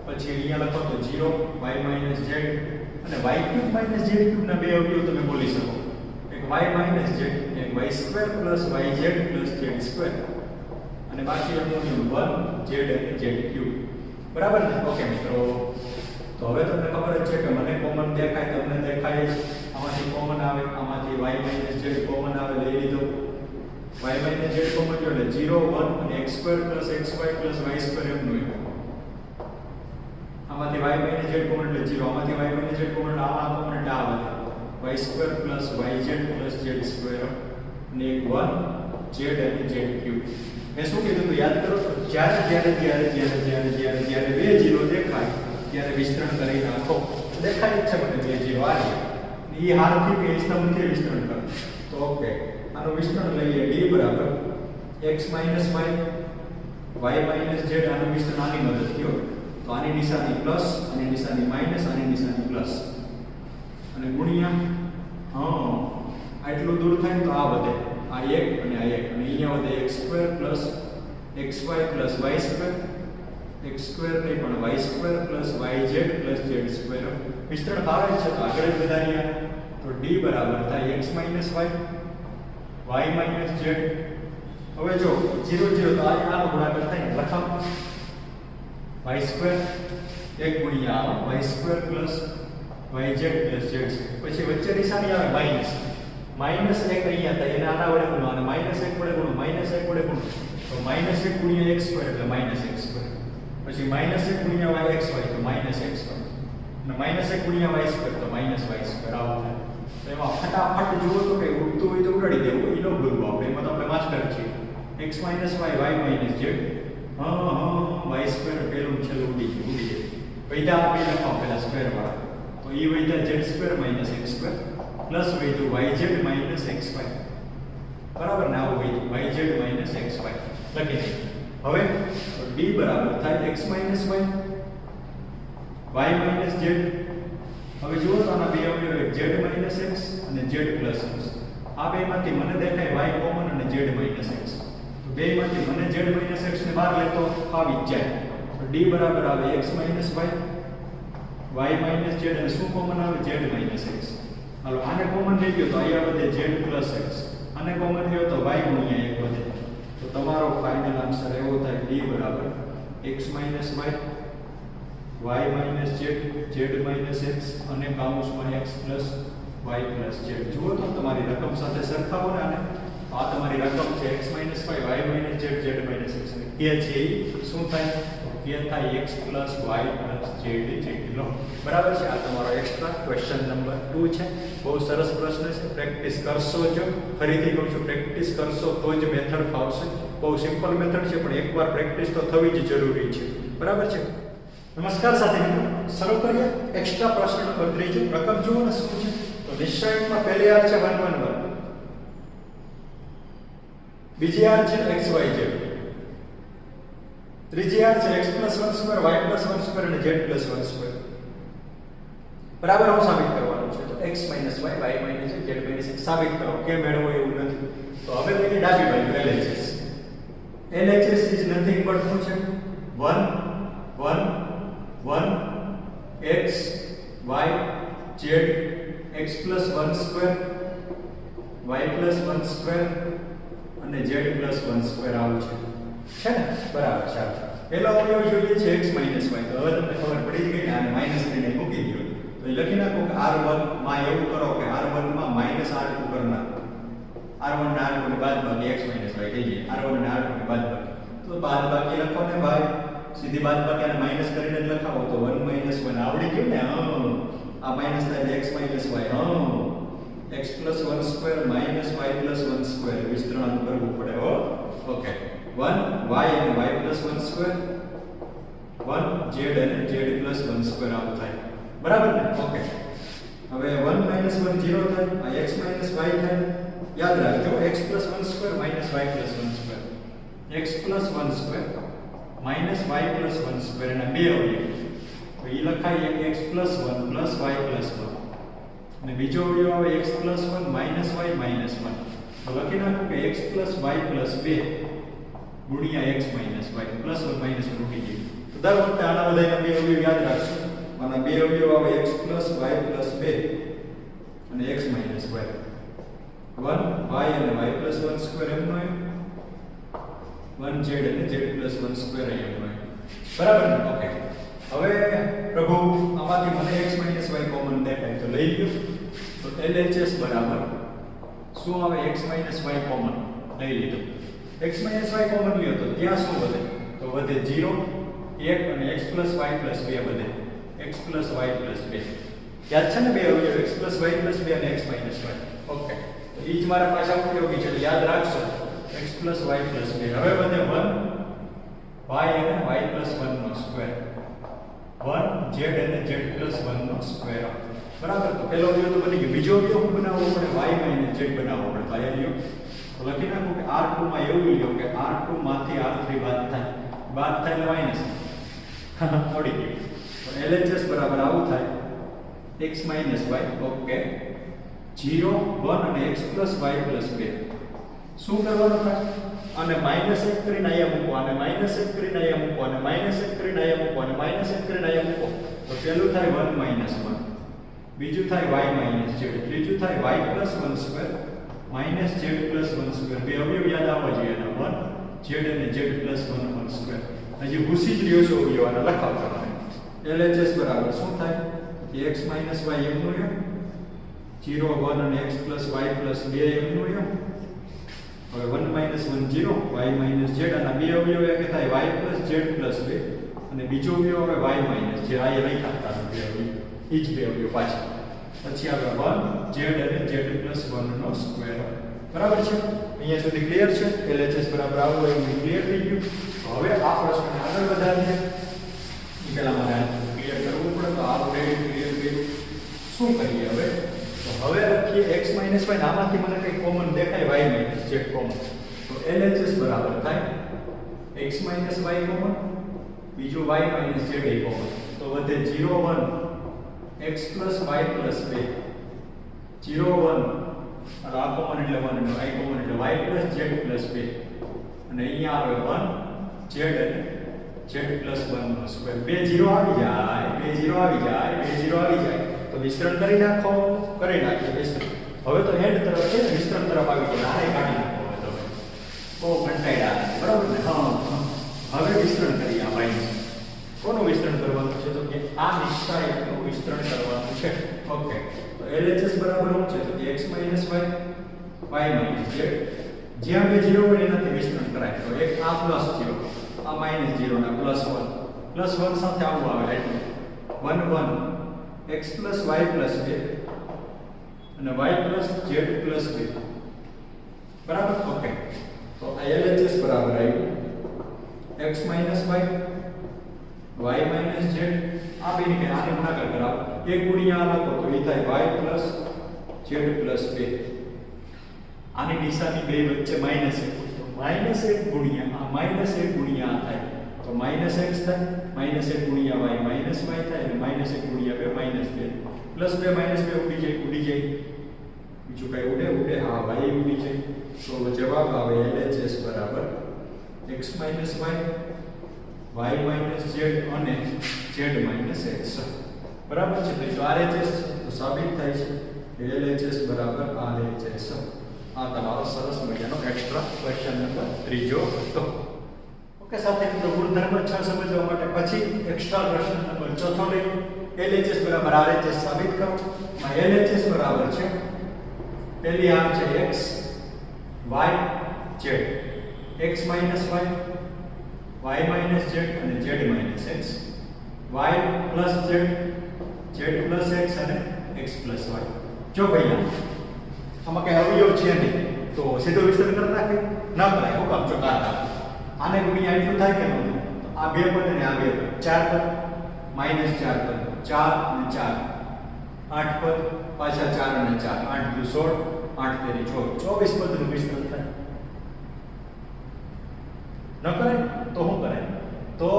પછી અહીંયા લખો તો 0 y - z અને y³ - z³ ના બે અવયવ તમે બોલી શકો. એક y - z એક y² plus yz plus z² અને બાકી એમનું 1 z અને z³, બરાબર ને? ઓકે મિત્રો, તો હવે તમને ખબર જ છે કે મને કોમન દેખાય, તમને દેખાય જ. આમાંથી કોમન આવે, આમાંથી y - z કોમન આવે, લઈ લીધો. y - z કોમન લો એટલે 0 1 અને x² plus xy plus y² એમનું એમ. આમાંથી y - z કોમન એટલે 0, આમાંથી y - z કોમન એટલે આ કોમન એટલે આ વધે y² plus yz plus z² અને 1 z અને z³. મેં શું કીધું તો યાદ કરો. જ્યારે જ્યારે જ્યારે જ્યારે જ્યારે જ્યારે જ્યારે બે 0 દેખાય ત્યારે વિસ્તરણ કરી નાખો. દેખાય જ છે મને બે 0 આ એ હારથી કે સ્તંભથી વિસ્તરણ કરો. તો ઓકે, આનું વિસ્તરણ લઈએ. d બરાબર x - y y - z. આનું વિસ્તરણ આની મદદથી હોય તો આની નિશાની પ્લસ, આની નિશાની માઈનસ, આની નિશાની પ્લસ અને ગુણ્યા આટલું દૂર થાય તો આ વધે, આ 1 અને આ 1 અને અહીંયા વધે x² plus xy plus y² x² નહીં પણ y² plus yz plus z². વિસ્તરણ ભાવે છે તો આગળ જ વધારીએ. તો d બરાબર થાય x - y y - z. હવે જો 0 0 તો આનો ગુણાકાર થાય લખાવ y² 1 ગુણ્યા y² plus yz plus z. પછી વચ્ચે નિશાની આવે માઈનસ. -1 અહીંયા થાય એને આના વડે ગુણો અને -1 વડે ગુણો, -1 વડે ગુણો તો -1 ગુણ્યા x² એટલે -x². પછી -1 ગુણ્યા yxy તો -xy અને -1 ગુણ્યા y² તો -y². આવું થાય. તો એમાં ફટાફટ જુઓ તો કે ઉડતું હોય તો ઉડાડી દેવું, એ ન ભૂલવું આપણે. એમાં તો આપણે માસ્ટર છીએ. x - y y - z y² પેલું છેલ્લું ઉડી જાય. વૈધા આપણે લખાવ પેલા સ્ક્વેર વાળા તો એ વૈધા z² - x² પ્લસ વૈધું yz - xy, બરાબર ને? આવું વૈધું yz - xy લખી દઈએ. હવે d બરાબર થાય x - y y - z. હવે જુઓ તો આના બે અવયવ z - x અને z પ્લસ x. આ બેમાંથી મને દેખાય y કોમન અને z - x. તો બેમાંથી મને z - x ને બહાર લેતો આવી જ જાય. તો d બરાબર આવે x - y y - z અને શું કોમન આવે? z - x. હાલો આને કોમન લઈ ગયો તો અહીંયા વધે z પ્લસ x. આને કોમન લ્યો તો y ગુણ્યા 1 વધે. તો તમારો ફાઇનલ આન્સર એવો થાય d બરાબર x - y y - z z - x અને કાઉન્સમાં x plus y plus z. જુઓ તો તમારી રકમ સાથે સરખાવો ને આને. આ તમારી રકમ છે x - y y - z z - x. એ છે શું થાય? એ થાય x plus y plus z જેટલો. બરાબર છે. આ તમારો એક્સ્ટ્રા ક્વેશ્ચન નંબર 2 છે. બહુ સરસ પ્રશ્ન છે. પ્રેક્ટિસ કરશો જ. ફરીથી કહું છું, પ્રેક્ટિસ કરશો તો જ મેથડ ફાવશે. બહુ સિમ્પલ મેથડ છે, પણ એકવાર પ્રેક્ટિસ તો થવી જ જરૂરી છે. બરાબર છે. નમસ્કાર સાથે મિત્રો, શરૂ કરીએ. એક્સ્ટ્રા પ્રશ્ન નંબર 3. રકમ જુઓ ને શું છે. તો નિશ્ચયમાં પહેલી આર છે 1 1 1, બીજી આર છે x y z, ત્રીજી આર છે x + 1 સ્ક્વેર y + 1 સ્ક્વેર અને z + 1 સ્ક્વેર. બરાબર. હું સાબિત કરવાનું છે. તો x - y y - z z - x સાબિત કરો. કે મેળવો એવું નથી. તો હવે તેની ડાબી બાજુ LHS. LHS is nothing but શું છે? 1 1 1 x y z x + 1 square y + 1 square અને z + 1 સ્ક્વેર આવું છે ને? બરાબર. ચાલો પહેલો અવયવ જોઈએ છે x - y. તો હવે તમને ખબર પડી જ ગઈ ને, આને માઈનસ કરીને મૂકી દો. તો લખી નાખો કે r1 માં એવું કરો કે r1 માં -r2 કરી નાખો. r1 ને r2 ની બાદબાકી x - y થઈ જાય. r1 ને r2 ની બાદબાકી. તો બાદબાકી લખો ને ભાઈ, સીધી બાદબાકી અને માઈનસ કરીને જ લખાવો. તો 1 - 1 આવડી ગયું ને? આ માઈનસ થાય x - y. x + 1 square - y + 1 square વિસ્તરણ કરવું પડે. ઓકે. 1 y અને y + 1 સ્ક્વેર, 1 z અને z + 1 સ્ક્વેર આવું થાય. બરાબર ને? ઓકે. હવે 1 - 1 0 થાય. આ x - y થાય. યાદ રાખજો, x + 1 square - y + 1 square, x + 1 square - y + 1 square એના બે અવયવ. તો એ લખાય x + 1 + y + 1 અને બીજો અવયવ આવે x + 1 - y - 1. તો લખી નાખો કે x + y + 2 ગુણ્યા x - y +1 - રૂટી ગયું. તો દર વખતે આના બધાના બે અવયવ યાદ રાખશો. આના બે અવયવ આવે x + y + 2 અને x - y. 1 y અને y + 1 સ્ક્વેર એમનો એમ, 1 z અને z + 1 સ્ક્વેર એમનો એમ. બરાબર ને? ઓકે. હવે પ્રભુ આમાંથી મને x - y કોમન દેખાય તો લઈ લ્યો. તો LHS બરાબર શું આવે? x - y કોમન લઈ લીધો. x - y કોમન લ્યો તો ત્યાં શું વધે? તો વધે 0 1 અને x + y + 2 વધે. x + y + 2. યાદ છે ને? બે અવયવ x + y + 2 અને x - y. ઓકે. તો ઈ જ મારા પાછા ઉપયોગી છે. યાદ રાખશો x + y + 2. હવે વધે 1 y અને y + 1 નો સ્ક્વેર, 1 z અને z + 1 નો સ્ક્વેર. બરાબર. તો પહેલો અવયવ તો બની ગયો. બીજો અવયવ હું બનાવવો પડે? y - z બનાવવો પડે. તો આ લ્યો. તો લખી નાખો કે r2 માં એવું લ્યો કે r2 માંથી r3 બાદ થાય. બાદ થાય એટલે માઈનસ આવડી ગયું. તો LHS બરાબર આવું થાય x - y. ઓકે. 0 1 અને x + y + 2. શું કરવાનું થાય? અને -1 કરીને અહીંયા મૂકો, અને -1 કરીને અહીંયા મૂકો, અને -1 કરીને અહીંયા મૂકો, અને -1 કરીને અહીંયા મૂકો. તો પહેલું થાય 1 - 1, બીજું થાય y - z, ત્રીજું થાય y + 1 સ્ક્વેર - z + 1 સ્ક્વેર. બે અવયવ યાદ આવવા જોઈએ એના, 1 z અને z + 1 સ્ક્વેર. હજી ભૂસી જ રહ્યો છો અવયવ, આને લખાવતા મને. LHS બરાબર શું થાય? x - y એમનું એમ, 0 1 અને x + y + 2 એમનું એમ. હવે 1 - 1 0 y - z અને બે અવયવ એક થાય y + z + 2 અને બીજો અવયવ આવે y - z. આ એ લખાતા બે અવયવ, ઈ જ બે અવયવ પાછા. પછી આવે 1 z અને z + 1 નો સ્ક્વેર. બરાબર છે? અહીંયા સુધી ક્લિયર છે? LHS બરાબર આવું હોય એવું ક્લિયર થઈ ગયું. હવે આ પ્રશ્નને આગળ વધારીએ. એ પહેલા મારે ક્લિયર કરવું પડે. તો આ ક્લિયર કર્યું. શું કરીએ હવે? તો હવે લખીએ x - y. આમાંથી મને કંઈ કોમન દેખાય y - z કોમન. તો LHS બરાબર થાય x - y કોમન, બીજું y - z કોમન. તો વધે 0 1 x + y + 2, 0 1 અને આ કોમન એટલે 1 અને y કોમન એટલે y + z + 2 અને અહીંયા આવે 1 z અને z + 1 નો સ્ક્વેર. બે 0 આવી જાય, બે 0 આવી જાય, બે 0 આવી જાય. તો વિસ્તરણ કરી નાખો. કરી નાખીએ વિસ્તરણ. હવે તો એન્ડ તરફ છે, વિસ્તરણ તરફ આવી ગયા. આને કાઢી નાખો. હવે તો ઓ કંટાળ્યા. બરાબર ને? હા. હવે વિસ્તરણ કરીએ. આ ભાઈ કોનું વિસ્તરણ કરવાનું છે? તો કે આ નિશ્ચયકનું વિસ્તરણ કરવાનું છે. ઓકે. તો LHS બરાબર શું છે? તો કે x - y y - z. જ્યાં બે 0 હોય એનાથી વિસ્તરણ કરાય. તો એક આ +0, આ -0 અને +1. પ્લસ 1 સાથે આવું આવે એટલે 1 1 x પ્લસ y પ્લસ 2 અને y પ્લસ z પ્લસ 2 બરાબર. ઓકે, તો આ LHS બરાબર આવ્યું x minus y minus z. આ બેની કે આને ગુણાકાર કરાવો, એક ગુણ્યા આ લખો તો એ થાય y પ્લસ z પ્લસ 2. આની નિશાની બે વચ્ચે માઇનસ 1, તો માઇનસ 1 ગુણ્યા આ માઇનસ 1 ગુણ્યા આ થાય તો માઇનસ x થાય, માઇનસ 1 ગુણ્યા y માઇનસ y થાય અને માઇનસ 1 ગુણ્યા 2 માઇનસ 2 પ્લસ 2 માઇનસ 2 ઉડી જાય બીજું કઈ ઉડે હા y ઉડી જાય. તો જવાબ આવે LHS બરાબર x minus y minus z અને z માઇનસ x. બરાબર છે. તો RHS તો સાબિત થાય છે LHS બરાબર RHS. આ તમારો સરસ મજાનો એક્સ્ટ્રા ક્વેશ્ચન નંબર 3 હતો. ઓકે સાથે મિત્રો ગુણધર્મ 6 સમજવા માટે પછી એક્સ્ટ્રા ક્વેશ્ચન નંબર 4 લઈએ. LHS બરાબર RHS સાબિત કરો. માં LHS બરાબર છે પહેલી આમ છે x y z, x minus y minus z અને z minus x, y plus z plus x અને x પ્લસ y. જો ભાઈ આમાં કઈ અવયવ છે નહીં તો સીધો વિસ્તરણ કરી નાખે ના કરાય. હું કામ જો કાઢા આને ગુણ્યા એટલું થાય કે નહીં, આ બે પદ અને આ બે પદ 4 પદ માઇનસ 4 પદ 4 અને 4 8 પદ પાછા 4 અને 4 8 દુ 16 8 તેરી 24 પદનું વિસ્તરણ થાય. ન કરે તો શું કરે તો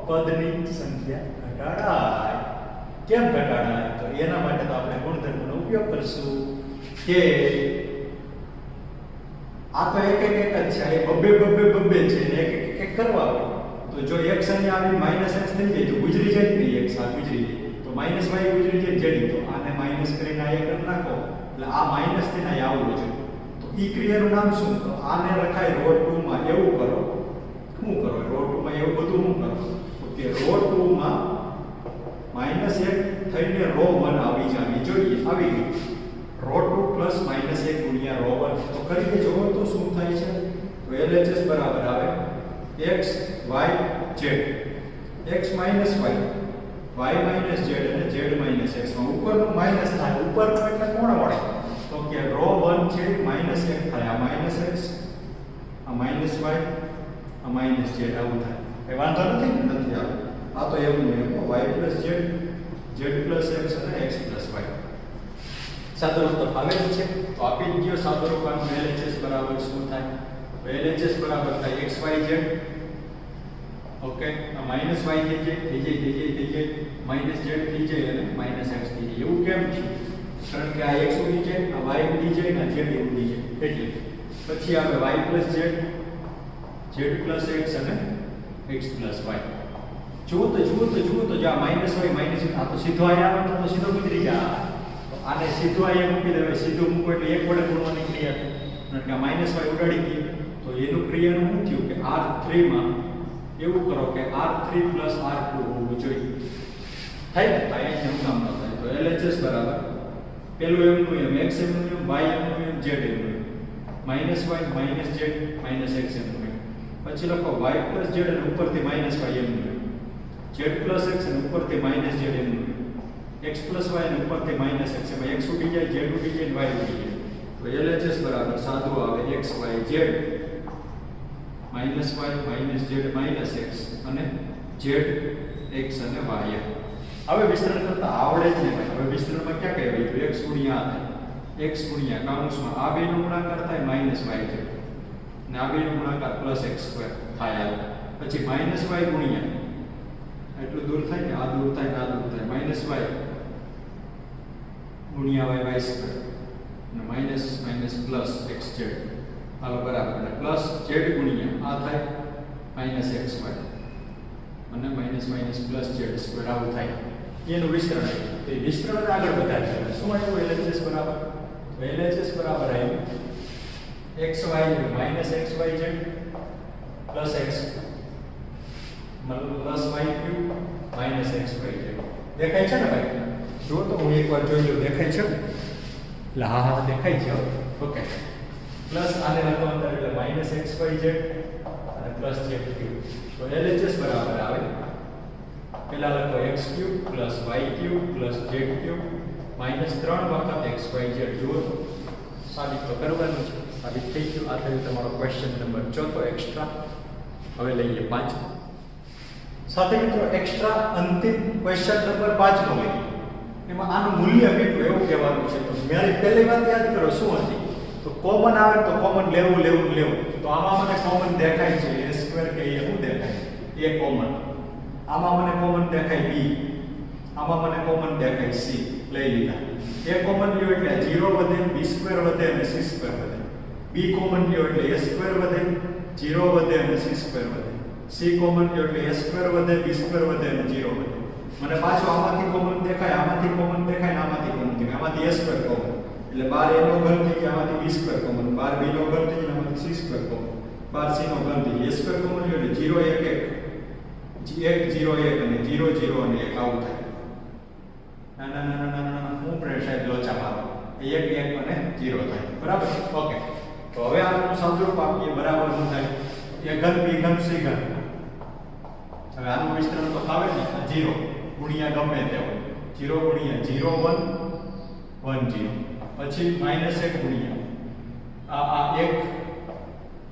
પદની સંખ્યા ઘટાડાય. કેમ ઘટાડાય તો એના માટે તો આપણે ગુણધર્મનો ઉપયોગ કરશું કે આ તો એક જ છે, એ બબ્બે છે ને એક કરવા આવે. તો જો x અહીંયા આવી માઈનસ x થઈ જાય તો ગુજરી જાય ને x આ ગુજરી જાય તો માઈનસ y ગુજરી જાય જડી, તો આને માઈનસ કરીને આ એક કરી નાખો એટલે આ માઈનસ થઈને આ આવવું જોઈએ. તો ઈ ક્રિયાનું નામ શું? તો આને લખાય રો 2 માં એવું કરો. શું કરો રો 2 માં એવું બધું શું કરો તો કે રો 2 માં માઈનસ 1 થઈને રો 1 આવી જવી જોઈએ. આવી ગયું રો 2 પ્લસ માઈનસ 1 ગુણ્યા રો 1. તો કરીને જોવો તો શું થાય છે તો LHS બરાબર આવે x y z, x minus y minus z અને z માઈનસ x. માં ઉપરનું માઈનસ થાય, ઉપરનું એટલે કોણ મળે તો કે રો 1 છે માઈનસ 1 થાય, આ માઈનસ x આ માઈનસ y આ માઈનસ z આવું થાય. એ વાંધો નથી આવે. આ તો એવું નહીં y plus z z plus x અને x પ્લસ y. સાદુરૂપ તો આવે જ છે તો આપી જ ગયો સાદુરૂપ. આનું LHS બરાબર શું થાય તો LHS બરાબર થાય xyz. ઓકે આ માઈનસ y થઈ જાય માઈનસ z થઈ જાય અને માઈનસ x થઈ જાય. એવું કેમ છે? કારણ કે આ x ઉડી જાય, આ y ઉડી જાય અને z ઉડી જાય એટલે. પછી આવે y plus z plus x અને x પ્લસ y. જુઓ તો જો આ માઈનસ y માઈનસ આ તો સીધો અહીંયા આવે તો સીધો ગુજરી જાય. આને સીધું અહીંયા મૂકી દેવાય, સીધું મૂકો એટલે એક વડે ગુણવાની ક્રિયા થાય. કારણ કે માઈનસ y ઉડાડી ગઈ તો એનું ક્રિયાનું શું થયું કે R3 માં એવું કરો કે R3 પ્લસ R2 હોવું જોઈએ. થાય ને તો અહીંયા શું કામ ન થાય તો LHS બરાબર પેલું એમનું એમ x એમનું એમ y એમનું એમ z એમનું એમ minus y minus z minus x એમનું એમ. પછી લખો y પ્લસ z અને ઉપરથી માઈનસ y એમનું એમ, z પ્લસ x અને ઉપરથી માઈનસ z એમનું એમ, x પ્લસ y અને ઉપરથી માઈનસ x. એમાં x ઉડી જાય z ઉડી જાય y ઉડી જાય. તો LHS બરાબર સાદું આવે x y z minus y minus z minus x અને z x અને y. હવે વિસ્તરણ કરતા આવડે જ ને ભાઈ. હવે વિસ્તરણમાં ક્યાં કહેવાય તો x ગુણ્યા થાય, x ગુણ્યા કાઉન્સમાં આ બેનો ગુણાકાર થાય માઈનસ y z અને આ બેનો ગુણાકાર પ્લસ x સ્ક્વેર થાય. પછી માઈનસ y ગુણ્યા એટલું દૂર થાય ને આ દૂર થાય ને આ દૂર થાય માઈનસ y ગુણ્યા y સ્ક્વેર અને માઈનસ માઈનસ પ્લસ xz. હાલો બરાબર અને પ્લસ z ગુણ્યા આ થાય માઈનસ xy અને minus minus plus z square આવું થાય. એનું વિસ્તરણ આવ્યું. તે વિસ્તરણ આગળ વધારે શું આવ્યું LHS બરાબર તો LHS બરાબર આવ્યું xy minus xyz plus x plus y cube minus xyz. દેખાય છે ને ભાઈ? જો તો હું એકવાર જોઈ લઉં દેખાય છે એટલે હા દેખાય છે. ઓકે પ્લસ આને લખો અંદર એટલે માઈનસ xyz અને પ્લસ z ક્યુબ. તો LHS બરાબર આવે પહેલા લખો x³ + y³ + z³ -3 વખત xyz. જુઓ તો સાબિત તો કરવાનું છે. સાબિત થઈ ગયું. આ થયું તમારો ક્વેશ્ચન નંબર 4 એક્સ્ટ્રા. હવે લઈએ 5. સાથે મિત્રો એક્સ્ટ્રા અંતિમ ક્વેશ્ચન નંબર 5 નો લઈએ. એમાં આનું મૂલ્ય કેટલું એવું કહેવાનું છે. તો મારી પહેલી વાત યાદ કરો શું હતી? તો કોમન આવે તો કોમન લેવું. તો આમાં મને કોમન દેખાય છે a² કે એ શું દેખાય? a common. આમાં મને કોમન દેખાય b. આમાં મને કોમન દેખાય c. લઈ લીધા. a કોમન લ્યો એટલે 0 વધે, b² વધે અને c² વધે. b કોમન લ્યો એટલે a² વધે, 0 વધે અને c² વધે. c કોમન લ્યો એટલે a² વધે, b² વધે અને 0 વધે. મને પાછો આમાંથી કોમન દેખાય, આમાંથી કોમન દેખાય, આમાંથી કોમન દેખાય. આમાંથી a² કોમન. એટલે 12 a નો ઘન થઈ ગયો, આમાંથી b² કોમન. 12 b નો ઘન થઈ ગયો, આમાંથી c² કોમન. 12 c નો ઘન થઈ ગયો, a² કોમન લ્યો એટલે 0 1 1 0 1 અને 0 0 અને 1 આવું થાય. ના હું પ્રેસ સાહેબ લોચા મારો 1 1 અને 0 થાય. બરાબર? ઓકે. તો હવે આનું સમરૂપ આપીએ બરાબર શું થાય? a ઘન b ઘન c ઘન. હવે આનું વિસ્તરણ તો થાવે ને 0 ગુણ્યા ગમે તે હોય. 0 ગુણ્યા 0 1 1 0. પછી -1 ગુણ્યા આ 1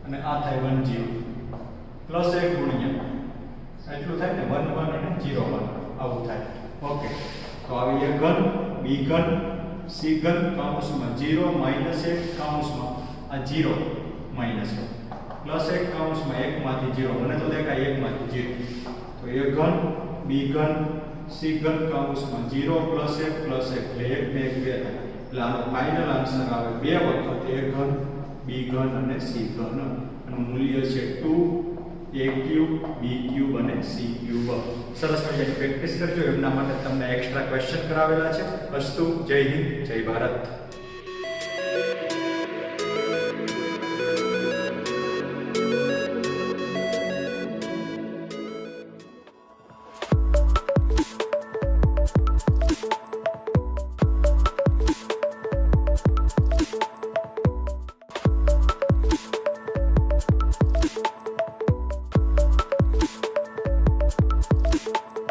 અને આ થાય 1 0. +1 ગુણ્યા એટલું થાય ને 1 1 અને 0 1 આવું થાય. ઓકે. તો આવી a ઘન b ઘન c ઘન કૌંસમાં 0 -1 કૌંસમાં આ 0 -1 +1 કૌંસમાં 1 માંથી 0. મને તો દેખાય 1 માંથી 0. તો a ઘન b ઘન c ઘન કૌંસમાં 0 +1 +1 એટલે 1 2 2 થાય. એટલે આનો ફાઇનલ આન્સર આવે 2 વખત a ઘન b ઘન અને c ઘન. આનું મૂલ્ય છે 2 a³ b³ અને c³. સરસ મજાની પ્રેક્ટિસ કરજો. એમના માટે તમને એક્સ્ટ્રા ક્વેશ્ચન કરાવેલા છે. અસ્તુ. જય હિન્દ, જય ભારત.